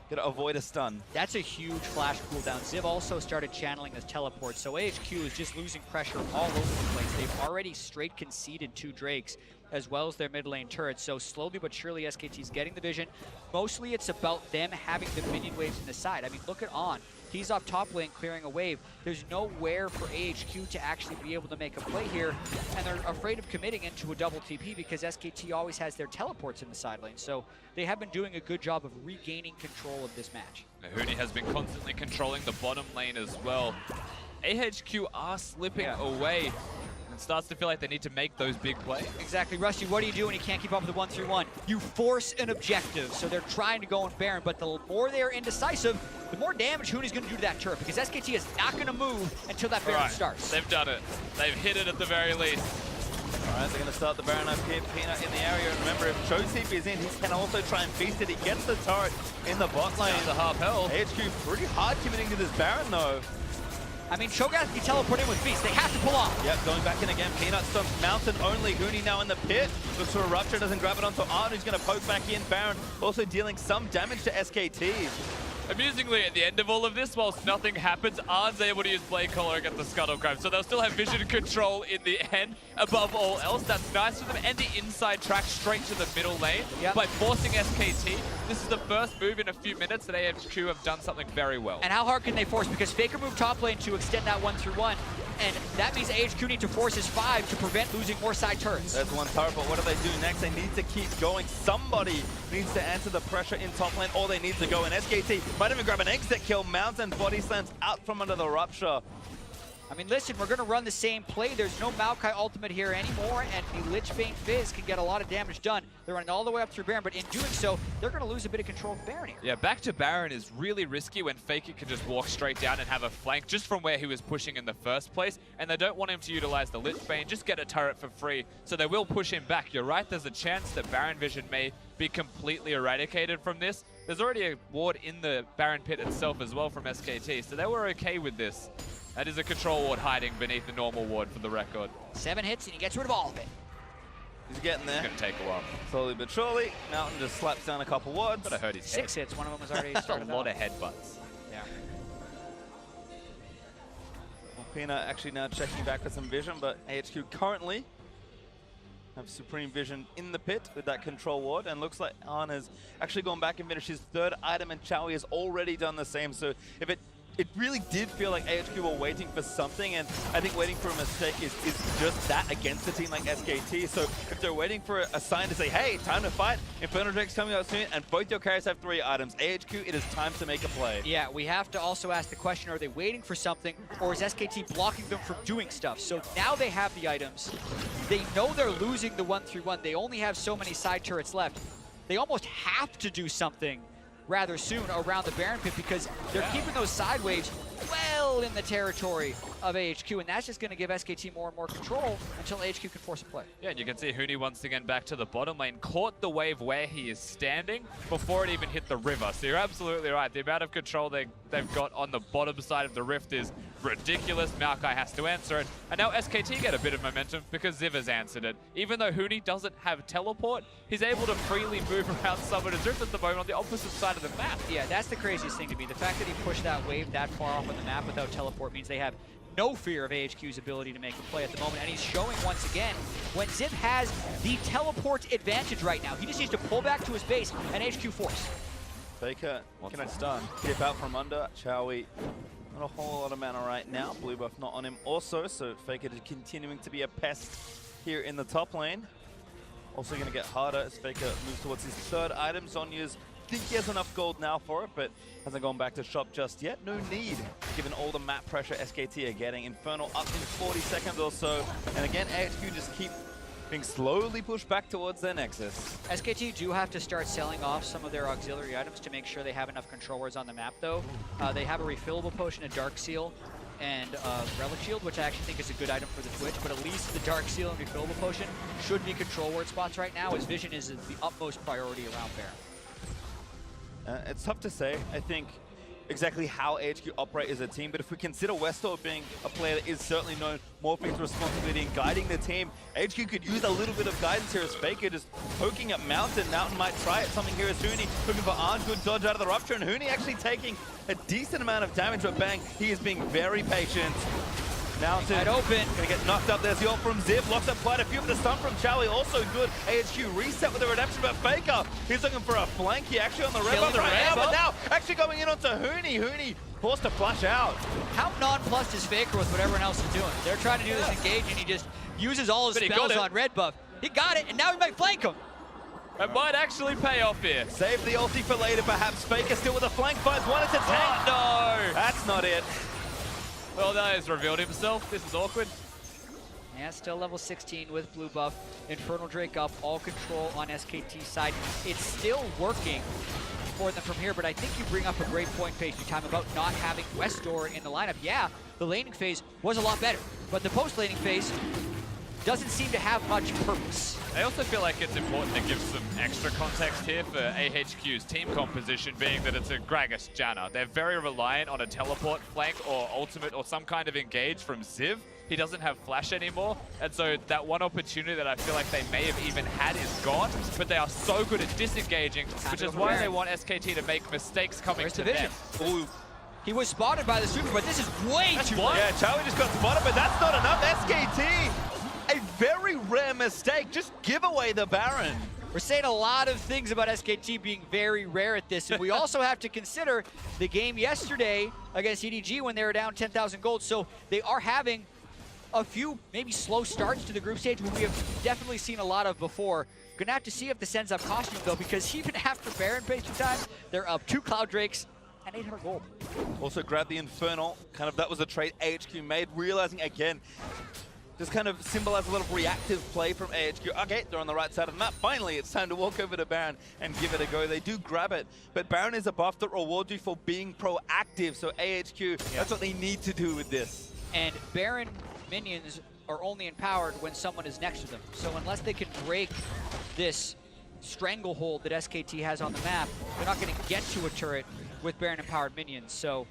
Gonna avoid a stun. That's a huge flash cooldown. Ziv also started channeling his teleport, so AHQ is just losing pressure all over the place. They've already straight conceded 2 Drakes, as well as their mid lane turrets. So slowly but surely, SKT's getting the vision. Mostly it's about them having the minion waves in the side. I mean, look at On. He's off top lane clearing a wave. There's nowhere for AHQ to actually be able to make a play here, and they're afraid of committing into a double TP because SKT always has their teleports in the side lane. So they have been doing a good job of regaining control of this match. Huni has been constantly controlling the bottom lane as well. AHQ are slipping away. It starts to feel like they need to make those big plays. Exactly. Rusty, what do you do when you can't keep up with the 1-3-1? You force an objective. So they're trying to go on Baron, but the more they're indecisive, the more damage Huni's going to do to that turret, because SKT is not going to move until that Baron starts. They've done it. They've hit it at the very least. All right, they're going to start the Baron up here. Peanut in the area. And remember, if Joseph is in, he can also try and feast it. He gets the turret in the bot lane. Down to half health. AHQ pretty hard committing to this Baron, though. I mean, Cho'Gath can teleport in with Feast. They have to pull off. Yep, going back in again. Peanut stumps Mountain only. Huni now in the pit. Looks for a rupture, doesn't grab it onto Arn, who's going to poke back in. Baron also dealing some damage to SKT. Amusingly, at the end of all of this, whilst nothing happens, Arn's able to use Blade Collar against the Scuttle Crab, so they'll still have vision control in the end. Above all else, that's nice for them. And the inside track straight to the middle lane by forcing SKT. This is the first move in a few minutes that AHQ have done something very well. And how hard can they force? Because Faker moved top lane to extend that 1-3-1, and that means AHQ need to force his 5 to prevent losing more side turrets. There's one turret, but what do they do next? They need to keep going. Somebody needs to answer the pressure in top lane, or they need to go. And SKT might even grab an exit kill. Mountain body slams out from under the rupture. I mean, listen, we're going to run the same play. There's no Maokai ultimate here anymore, and the Lich Bane Fizz can get a lot of damage done. They're running all the way up through Baron, but in doing so, they're going to lose a bit of control of Baron here. Yeah, back to Baron is really risky when Faker can just walk straight down and have a flank just from where he was pushing in the first place, and they don't want him to utilize the Lich Bane, just get a turret for free, so they will push him back. You're right, there's a chance that Baron vision may be completely eradicated from this. There's already a ward in the Baron pit itself as well from SKT, so they were okay with this. That is a control ward hiding beneath the normal ward for the record. 7 hits and he gets rid of all of it. He's getting there. It's going to take a while. Slowly but surely. Mountain just slaps down a couple wards. But I heard he's 6 hits, one of them was already started. That's a lot of headbutts. Yeah. Well, Peanut actually now checking back with some vision, but AHQ currently have Supreme Vision in the pit with that control ward, and looks like Arn has actually gone back and finished his 3rd item, and Chowie has already done the same. So if it really did feel like AHQ were waiting for something, and I think waiting for a mistake is just that against a team like SKT. So if they're waiting for a sign to say, hey, time to fight, Inferno Drake's coming out soon, and both your carriers have 3 items, AHQ, it is time to make a play. Yeah, we have to also ask the question, are they waiting for something, or is SKT blocking them from doing stuff? So now they have the items. They know they're losing the 1-3-1. They only have so many side turrets left. They almost have to do something rather soon around the Baron pit, because they're keeping those side waves well in the territory of AHQ, and that's just going to give SKT more and more control until AHQ can force a play. Yeah, and you can see Huni once again back to the bottom lane, caught the wave where he is standing before it even hit the river. So you're absolutely right. The amount of control they've got on the bottom side of the rift is ridiculous. Maokai has to answer it. And now SKT get a bit of momentum because Ziv has answered it. Even though Huni doesn't have teleport, he's able to freely move around Summoner's Rift at the moment on the opposite side of the map. Yeah, that's the craziest thing to me. The fact that he pushed that wave that far off on the map without teleport means they have no fear of AHQ's ability to make a play at the moment, and he's showing once again when Ziv has the teleport advantage right now. He just needs to pull back to his base and AHQ force. Faker can stun. Dip out from under. Chowie, not a whole lot of mana right now. Blue buff not on him also, so Faker is continuing to be a pest here in the top lane. Also going to get harder as Faker moves towards his third item. Zonya's think he has enough gold now for it, but hasn't gone back to shop just yet. No need, given all the map pressure SKT are getting. Infernal up in 40 seconds or so. And again, AHQ just keep being slowly pushed back towards their nexus. SKT do have to start selling off some of their auxiliary items to make sure they have enough control wards on the map, though. They have a refillable potion, a Dark Seal, and Relic Shield, which I actually think is a good item for the Twitch, but at least the Dark Seal and refillable potion should be control ward spots right now, as Vision is the utmost priority around Baron. It's tough to say, I think, exactly how AHQ operate as a team, but if we consider Westor being a player that is certainly known more for his responsibility in guiding the team, AHQ could use a little bit of guidance here as Faker just poking at Mountain. Mountain might try it, something here as Huni looking for Arn, good dodge out of the Rupture, and Huni actually taking a decent amount of damage, but bang, he is being very patient. Mountain wide open. Gonna get knocked up. There's the ult from Ziv. Locks up quite a few, but the stun from Chowie also good. AHQ reset with the redemption, but Faker, he's looking for a flank. He actually on the red buff right now, but now actually going in onto Huni. Huni forced to flush out. How nonplussed is Faker with what everyone else is doing? They're trying to do this engage, and he just uses all his spells on red buff. He got it, and now he might flank him. It might actually pay off here. Save the ulti for later, perhaps. Faker still with a flank fight. Wanted to tank. Oh, no! That's not it. Well, that has revealed himself. This is awkward. Yeah, still level 16 with blue buff. Infernal Drake up, all control on SKT's side. It's still working for them from here, but I think you bring up a great point, Pastry Time, about not having Westor in the lineup. Yeah, the laning phase was a lot better, but the post-laning phase doesn't seem to have much purpose. I also feel like it's important to give some extra context here for AHQ's team composition, being that it's a Gragas Janna. They're very reliant on a teleport flank or ultimate or some kind of engage from Ziv. He doesn't have flash anymore, and so that one opportunity that I feel like they may have even had is gone, but they are so good at disengaging, which is why they want SKT to make mistakes coming to them. Ooh. He was spotted by the super, but this is way too late. Yeah, Chowie just got spotted, but that's not enough. SKT, a very rare mistake. Just give away the Baron. We're saying a lot of things about SKT being very rare at this, and we also have to consider the game yesterday against EDG when they were down 10,000 gold, so they are having a few maybe slow starts to the group stage, which we have definitely seen a lot of before. Gonna have to see if this ends up costing them, though, because even after Baron Pastry Time, they're up 2 Cloud Drakes and 800 gold. Also grab the Infernal. Kind of that was a trade AHQ made, realizing again, just kind of symbolized a little reactive play from AHQ. Okay, they're on the right side of the map. Finally, it's time to walk over to Baron and give it a go. They do grab it, but Baron is a buff that rewards you for being proactive. So AHQ, that's what they need to do with this. And Baron minions are only empowered when someone is next to them. So unless they can break this stranglehold that SKT has on the map, they're not going to get to a turret with Baron empowered minions. So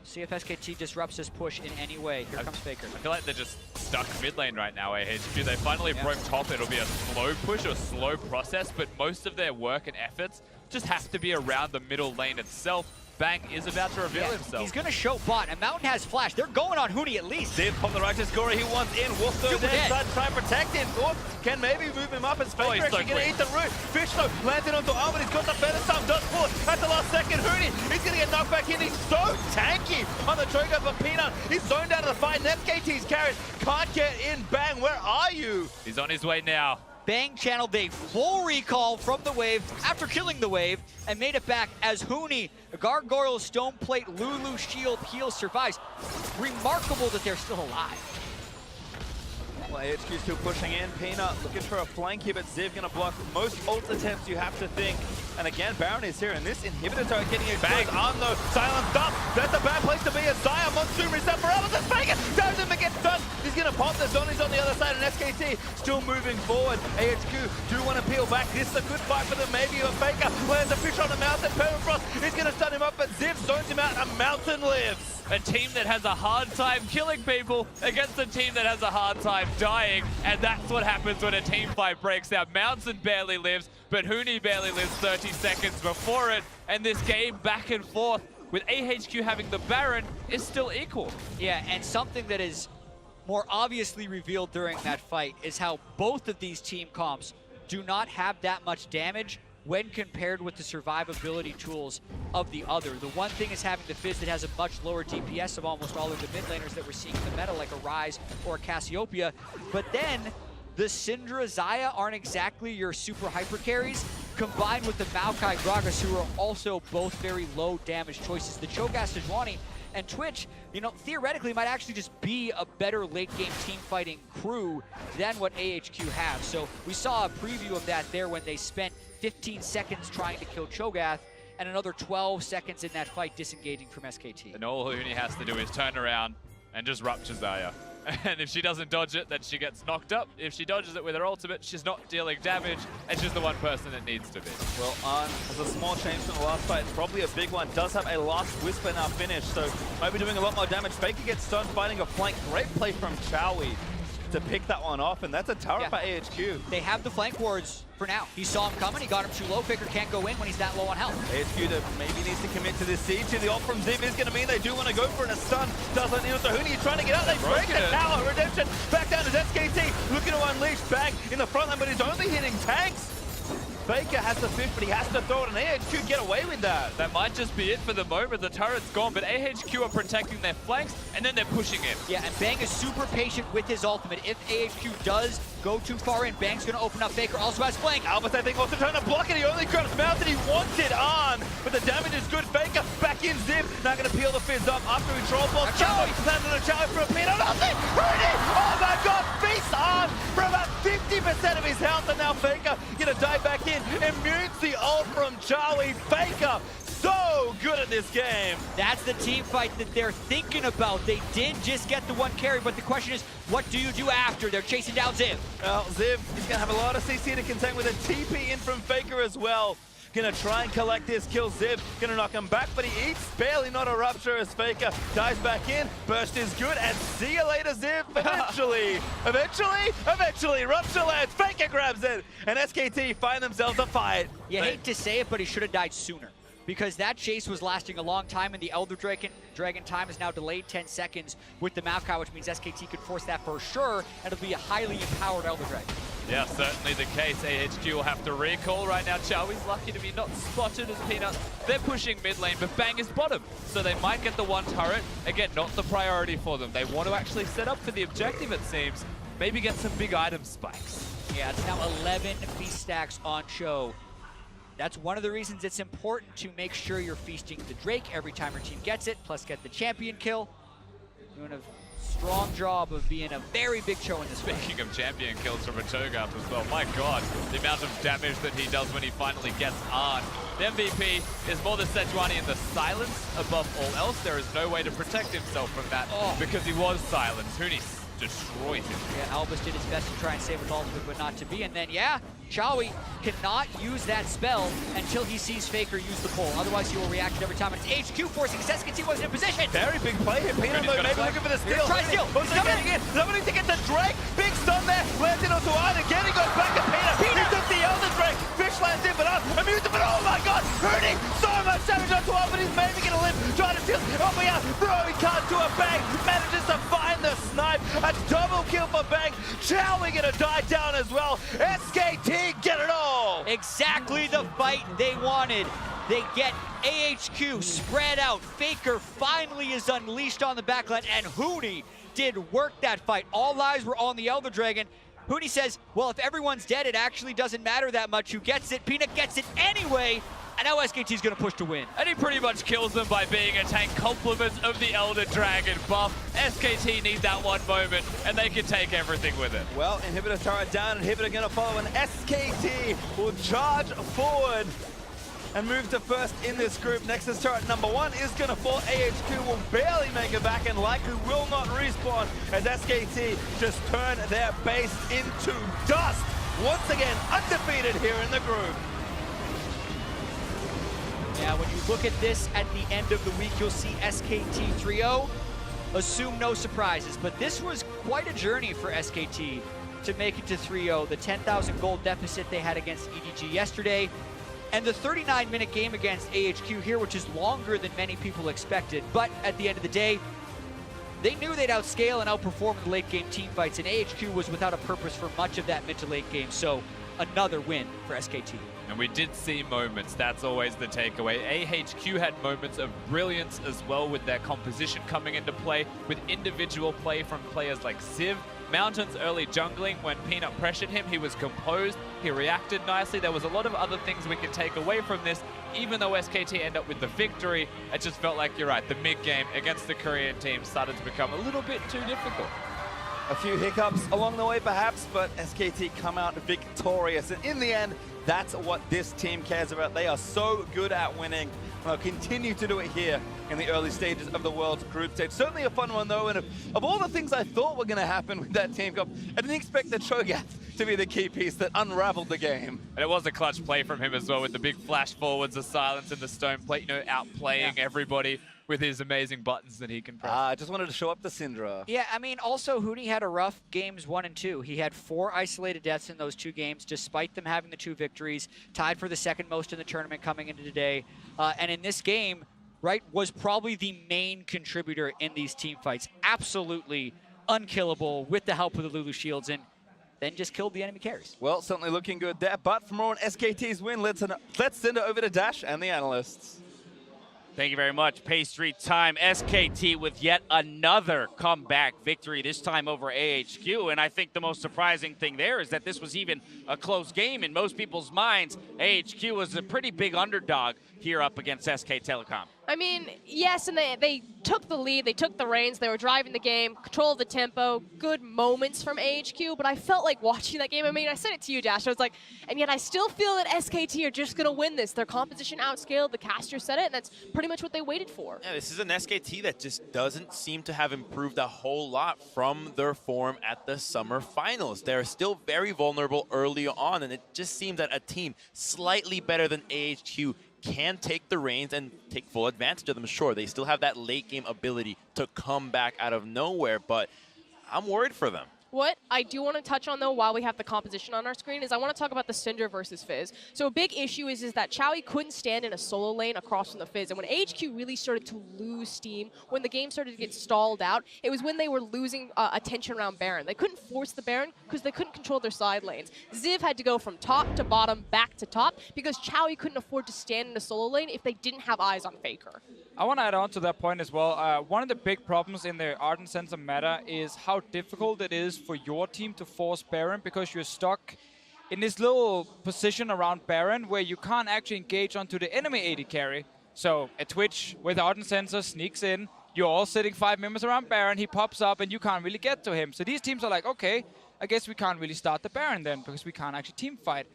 see if SKT disrupts this push in any way. Here comes Faker. I feel like they're just stuck mid lane right now, AHQ. They finally broke top. It'll be a slow push or slow process, but most of their work and efforts just have to be around the middle lane itself. Bang is about to reveal himself. He's going to show bot, and Mountain has flash. They're going on Huni at least. Ziv from the righteous scorer he wants in. Wolf goes in, side try and protect him. Wolf can maybe move him up as Faker actually going to eat the root. Fish though, landed onto Armor, he's got the better sum, does pull at the last second. Huni, he's going to get knocked back in. He's so tanky on the trigger, but Peanut, he's zoned out of the fight, and SKT's carried. Can't get in. Bang, where are you? He's on his way now. Bang channeled a full recall from the wave after killing the wave and made it back as Huni, Gargoyle, Stone Plate, Lulu, Shield, Heal survives. Remarkable that they're still alive. Well, AHQ still pushing in. Peanut looking for a flank here, but Ziv going to block most ult attempts, you have to think. And again, Baron is here, and this inhibitor turret getting a bang. Arm though, silenced up. That's a bad place to be. As Zaya, Monsoon reset for Elvis and Faker. Down him and gets done. He's going to pop the zombies on the other side, and SKT still moving forward. AHQ do want to peel back. This is a good fight for them. Maybe a Faker lands a fish on the Mountain. Permafrost is going to stun him up, but Ziv zones him out, and Mountain lives. A team that has a hard time killing people against a team that has a hard time dying, and that's what happens when a team fight breaks out. Mountain barely lives, but Huni barely lives 30 seconds before it, and this game back and forth with AHQ having the Baron, is still equal. Yeah, and something that is more obviously revealed during that fight is how both of these team comps do not have that much damage when compared with the survivability tools of the other. The one thing is having the Fizz that has a much lower DPS of almost all of the mid laners that we're seeing in the meta, like a Ryze or a Cassiopeia. But then, the Syndra Xayah aren't exactly your super hyper carries, combined with the Maokai Gragas, who are also both very low damage choices. The Cho'Gath Sejuani and Twitch, you know, theoretically might actually just be a better late game team fighting crew than what AHQ have. So we saw a preview of that there when they spent 15 seconds trying to kill Cho'Gath and another 12 seconds in that fight disengaging from SKT. And all Huni has to do is turn around and just rupture Xayah. And if she doesn't dodge it, then she gets knocked up. If she dodges it with her ultimate, she's not dealing damage, and she's the one person that needs to be. Well, there's a small change from the last fight, probably a big one. Does have a last Whisper now finished, so might be doing a lot more damage. Faker gets stunned, fighting a flank. Great play from Chowie to pick that one off, and that's a turret by AHQ. They have the flank wards for now. He saw him coming, he got him too low. Faker can't go in when he's that low on health. AHQ maybe needs to commit to this siege. The ult from Ziv is going to mean they do want to go for it. A stun doesn't need it. So Huni is trying to get out. They break the tower. Redemption back down to SKT, looking to unleash Bang in the front line, but he's only hitting tanks. Faker has the 5th, but he has to throw it, and AHQ get away with that. That might just be it for the moment. The turret's gone, but AHQ are protecting their flanks, and then they're pushing in. Yeah, and Bang is super patient with his ultimate. If AHQ does go too far in, Bang's going to open up. Faker also has flank. Albus, I think, also trying to block it. He only grabs Mouth and he wants it on, but the damage is good. Faker back in Ziv. Now going to peel the Fizz up after he troll balls. Chowie landed a Chowie for a peanut. Nothing! Huni! Oh my god! Feast on for about 50% of his health, and now Faker going to dive back in. Immune the ult from Chowie. Faker so good at this game. That's the team fight that they're thinking about. They did just get the one carry, but the question is, what do you do after? They're chasing down Ziv. Well, Ziv is going to have a lot of CC to contend with a TP in from Faker as well. Gonna try and collect this kill. Ziv gonna knock him back, but he eats barely, not a rupture as Faker dives back in. Burst is good, and see you later, Ziv. Eventually, rupture lands. Faker grabs it, and SKT find themselves a fight. You hate to say it, but he should have died sooner, because that chase was lasting a long time, and the Elder Dragon time is now delayed 10 seconds with the Maokai, which means SKT could force that for sure, and it'll be a highly empowered Elder Dragon. Yeah, certainly the case. AHQ will have to recall right now. Chowie's lucky to be not spotted as Peanuts. They're pushing mid lane, but Bang is bottom. So they might get the one turret. Again, not the priority for them. They want to actually set up for the objective, it seems. Maybe get some big item spikes. Yeah, it's now 11 feast stacks on Cho. That's one of the reasons it's important to make sure you're feasting the Drake every time your team gets it, plus get the champion kill. Doing a strong job of being a very big Cho in this fight. Speaking of champion kills from a Cho'Gath as well, my god, the amount of damage that he does when he finally gets on. The MVP is more the Sejuani in the silence above all else. There is no way to protect himself from that because he was silenced. Huni destroyed him. Yeah, Albus did his best to try and save with ultimate, but not to be. And then, yeah, Chowie cannot use that spell until he sees Faker use the pole. Otherwise, he will react every time. And it's HQ forcing SKT wasn't in position. Very big play here. Peanut maybe looking for the steal. Try steal. He's getting in. Somebody to get the Drake. Big stun there. Lands in onto Iron again. He goes back to Peanut. He took the Elder Drake. Fish lands in, but immune to it. Oh my god. Hurting so much damage onto Iron, but he's maybe going to live. Trying to steal. Oh my god. Bro, he can't do a Bang. Manages to find the snipe. A double kill for Bang. Chowie going to die down as well. SKT get it all. Exactly the fight they wanted. They get AHQ spread out. Faker finally is unleashed on the backline, and Huni did work that fight. All eyes were on the Elder Dragon. Huni says, well, if everyone's dead, it actually doesn't matter that much who gets it. Peanut gets it anyway, and now SKT's gonna push to win. And he pretty much kills them by being a tank. Compliments of the Elder Dragon buff. SKT need that one moment, and they can take everything with it. Well, Inhibitor turret down, Inhibitor gonna follow, and SKT will charge forward and move to first in this group. Nexus turret number 1 is gonna fall. AHQ will barely make it back and likely will not respawn as SKT just turn their base into dust. Once again, undefeated here in the group. Yeah, when you look at this at the end of the week, you'll see SKT 3-0. Assume no surprises, but this was quite a journey for SKT to make it to 3-0. The 10,000 gold deficit they had against EDG yesterday, And the 39-minute game against AHQ here, which is longer than many people expected, but at the end of the day, they knew they'd outscale and outperform in the late game team fights, and AHQ was without a purpose for much of that mid to late game, so another win for SKT. And we did see moments, that's always the takeaway. AHQ had moments of brilliance as well with their composition coming into play, with individual play from players like Ziv. Mountain's early jungling, when Peanut pressured him, he was composed, he reacted nicely. There was a lot of other things we can take away from this. Even though SKT end up with the victory, it just felt like, you're right, the mid-game against the Korean team started to become a little bit too difficult. A few hiccups along the way perhaps, but SKT come out victorious. And in the end, that's what this team cares about. They are so good at winning. And they'll continue to do it here in the early stages of the World's group stage. Certainly a fun one though, and of all the things I thought were going to happen with that team comp, I didn't expect the Cho'Gath to be the key piece that unraveled the game. And it was a clutch play from him as well, with the big flash forwards, the silence and the stone plate, you know, outplaying everybody with his amazing buttons that he can press. I just wanted to show up the Syndra. Yeah, I mean, also Hootie had a rough games 1 and 2. He had 4 isolated deaths in those 2 games, despite them having the 2 victories, tied for the second most in the tournament coming into today. And in this game, right, was probably the main contributor in these team fights. Absolutely unkillable with the help of the Lulu shields, and then just killed the enemy carries. Well, certainly looking good there. But for more on SKT's win, let's send it over to Dash and the analysts. Thank you very much. Pastry time. SKT with yet another comeback victory, this time over AHQ. And I think the most surprising thing there is that this was even a close game. In most people's minds, AHQ was a pretty big underdog here up against SK Telecom. I mean, yes, and they took the lead, they took the reins, they were driving the game, control of the tempo, good moments from AHQ, but I felt like watching that game, I mean, I said it to you, Dash, I was like, and yet I still feel that SKT are just going to win this. Their composition outscaled, the caster said it, and that's pretty much what they waited for. Yeah, this is an SKT that just doesn't seem to have improved a whole lot from their form at the summer finals. They're still very vulnerable early on, and it just seems that a team slightly better than AHQ can take the reins and take full advantage of them. Sure, they still have that late game ability to come back out of nowhere, but I'm worried for them. What I do want to touch on, though, while we have the composition on our screen, is I want to talk about the Syndra versus Fizz. So a big issue is that Chowie couldn't stand in a solo lane across from the Fizz. And when AHQ really started to lose steam, when the game started to get stalled out, it was when they were losing attention around Baron. They couldn't force the Baron because they couldn't control their side lanes. Ziv had to go from top to bottom, back to top, because Chowie couldn't afford to stand in a solo lane if they didn't have eyes on Faker. I want to add on to that point as well. One of the big problems in the Ardent Sensor meta is how difficult it is for your team to force Baron, because you're stuck in this little position around Baron where you can't actually engage onto the enemy AD carry. So a Twitch with Ardent Sensor sneaks in, you're all sitting 5 members around Baron, he pops up and you can't really get to him. So these teams are like, okay, I guess we can't really start the Baron then, because we can't actually team fight.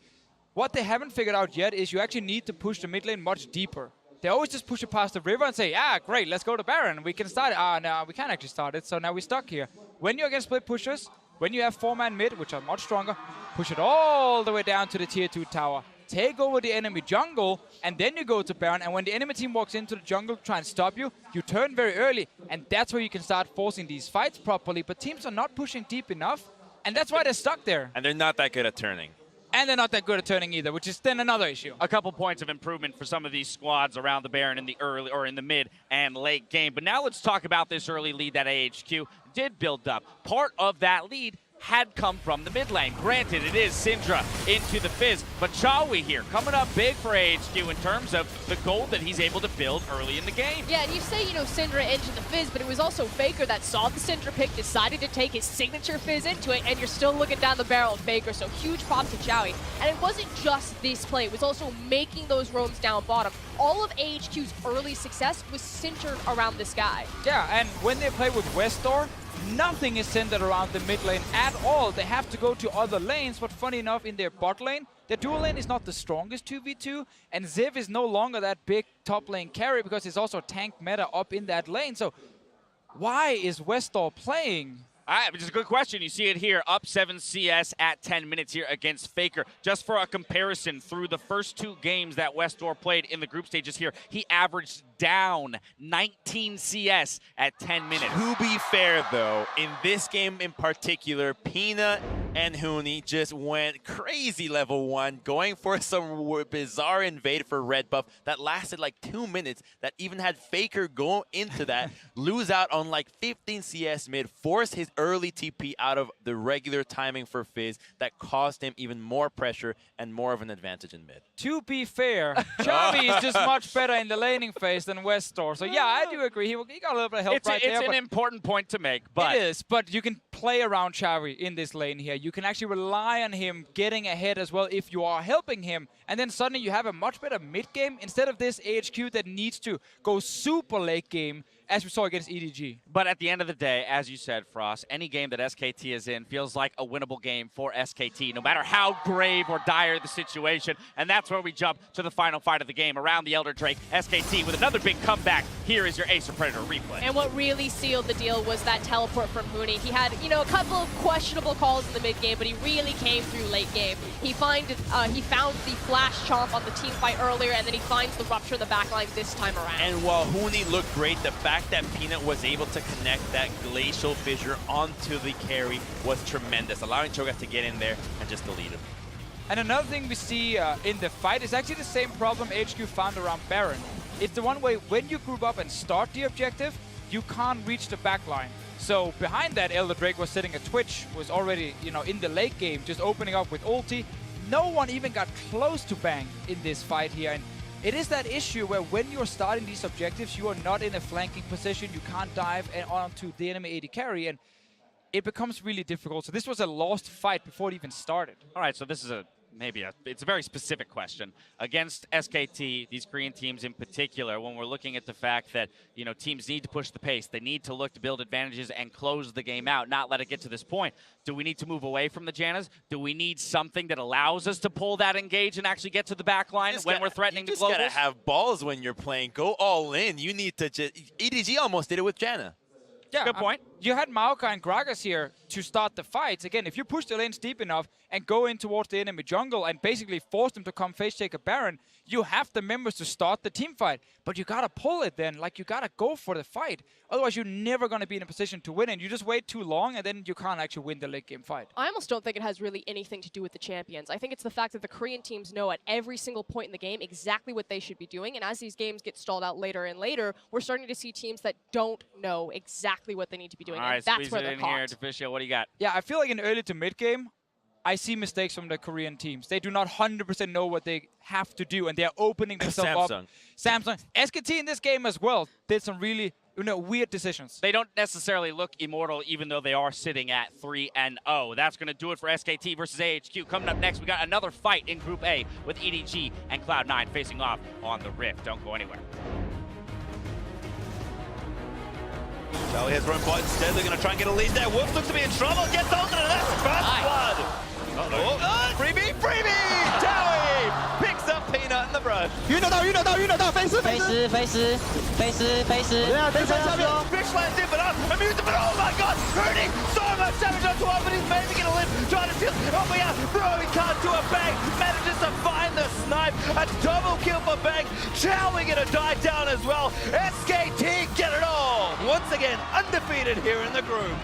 What they haven't figured out yet is you actually need to push the mid lane much deeper. They always just push it past the river and say, ah, great, let's go to Baron. We can start it. Ah, no, we can't actually start it, so now we're stuck here. When you're against split pushers, when you have 4-man mid, which are much stronger, push it all the way down to the tier 2 tower. Take over the enemy jungle, and then you go to Baron. And when the enemy team walks into the jungle to try and stop you, you turn very early. And that's where you can start forcing these fights properly. But teams are not pushing deep enough, and that's why they're stuck there. And they're not that good at turning. And they're not that good at turning either, which is then another issue. A couple points of improvement for some of these squads around the Baron in the early or in the mid and late game. But now let's talk about this early lead that AHQ did build up. Part of that lead had come from the mid lane. Granted, it is Syndra into the Fizz, but Chowie here coming up big for AHQ in terms of the gold that he's able to build early in the game. Yeah, and you say, you know, Syndra into the Fizz, but it was also Faker that saw the Syndra pick, decided to take his signature Fizz into it, and you're still looking down the barrel of Faker, so huge props to Chowie. And it wasn't just this play, it was also making those roams down bottom. All of AHQ's early success was centered around this guy. Yeah, and when they play with Westor, nothing is centered around the mid lane at all. They have to go to other lanes, but funny enough, in their bot lane, their dual lane is not the strongest 2v2, and Ziv is no longer that big top lane carry because it's also tank meta up in that lane. So why is Westor playing? Which is a good question. You see it here, up 7 CS at 10 minutes here against Faker. Just for a comparison, through the first 2 games that Westor played in the group stages here, he averaged down 19 CS at 10 minutes. To be fair, though, in this game in particular, Peanut And Huni just went crazy level 1, going for some bizarre invade for red buff that lasted like 2 minutes, that even had Faker go into that, lose out on like 15 CS mid, force his early TP out of the regular timing for Fizz that caused him even more pressure and more of an advantage in mid. To be fair, Chavi is just much better in the laning phase than Westor. So yeah, I do agree. He got a little bit of help right there. It's an important point to make, but it is. But you can play around Chavi in this lane here. You can actually rely on him getting ahead as well if you are helping him. And then suddenly you have a much better mid game instead of this AHQ that needs to go super late game, as we saw against EDG. But at the end of the day, as you said, Frost, any game that SKT is in feels like a winnable game for SKT, no matter how grave or dire the situation. And that's where we jump to the final fight of the game around the Elder Drake. SKT with another big comeback. Here is your Ace of Predator replay. And what really sealed the deal was that teleport from Huni. He had, you know, a couple of questionable calls in the mid game, but he really came through late game. He found the flash chomp on the team fight earlier, and then he finds the rupture in the backline this time around. And while Huni looked great, the fact that Peanut was able to connect that glacial fissure onto the carry was tremendous, allowing Cho'Gath to get in there and just delete him. And another thing we see in the fight is actually the same problem HQ found around Baron. It's the one way when you group up and start the objective, you can't reach the backline. So behind that, Elder Drake was sitting at Twitch, was already, you know, in the late game, just opening up with ulti. No one even got close to Bang in this fight here. And it is that issue where when you're starting these objectives, you are not in a flanking position. You can't dive onto the enemy AD carry, and it becomes really difficult. So this was a lost fight before it even started. All right, so this is it's a very specific question. Against SKT, these Korean teams in particular, when we're looking at the fact that, you know, teams need to push the pace, they need to look to build advantages and close the game out, not let it get to this point. Do we need to move away from the Jannas? Do we need something that allows us to pull that engage and actually get to the back line when we're threatening the globals? You just gotta have balls when you're playing. Go all in. You need to just... EDG almost did it with Janna. Yeah, good point. You had Maoka and Gragas here to start the fights. Again, if you push the lanes deep enough and go in towards the enemy jungle and basically force them to come face take a Baron, you have the members to start the team fight. But you gotta pull it then, like you gotta go for the fight. Otherwise, you're never gonna be in a position to win, and you just wait too long, and then you can't actually win the late game fight. I almost don't think it has really anything to do with the champions. I think it's the fact that the Korean teams know at every single point in the game exactly what they should be doing, and as these games get stalled out later and later, we're starting to see teams that don't know exactly what they need to be doing. All right, and that's where they're caught. Here, Deficio, what do you got? Yeah, I feel like in early to mid game, I see mistakes from the Korean teams. They do not 100% know what they have to do, and they're opening themselves up. Samsung. SKT in this game as well did some really, you know, weird decisions. They don't necessarily look immortal, even though they are sitting at 3-0. That's going to do it for SKT versus AHQ. Coming up next, we got another fight in Group A with EDG and Cloud9 facing off on the Rift. Don't go anywhere. Charlie has run bot instead. They're going to try and get a lead there. Wolf looks to be in trouble. Gets ulted, and that's first blood. Freebie! Towie picks up Peanut in the brush. 晕得到，飞丝，Big slash in, but immune, but oh my god! Hurting so much damage onto one, but he's maybe going to live. Trying to steal. Oh my god! No, he can't do a Bang. Manages to find the snipe. A double kill for Bang. Chowie going to die down as well. SKT get it all. Once again, undefeated here in the group.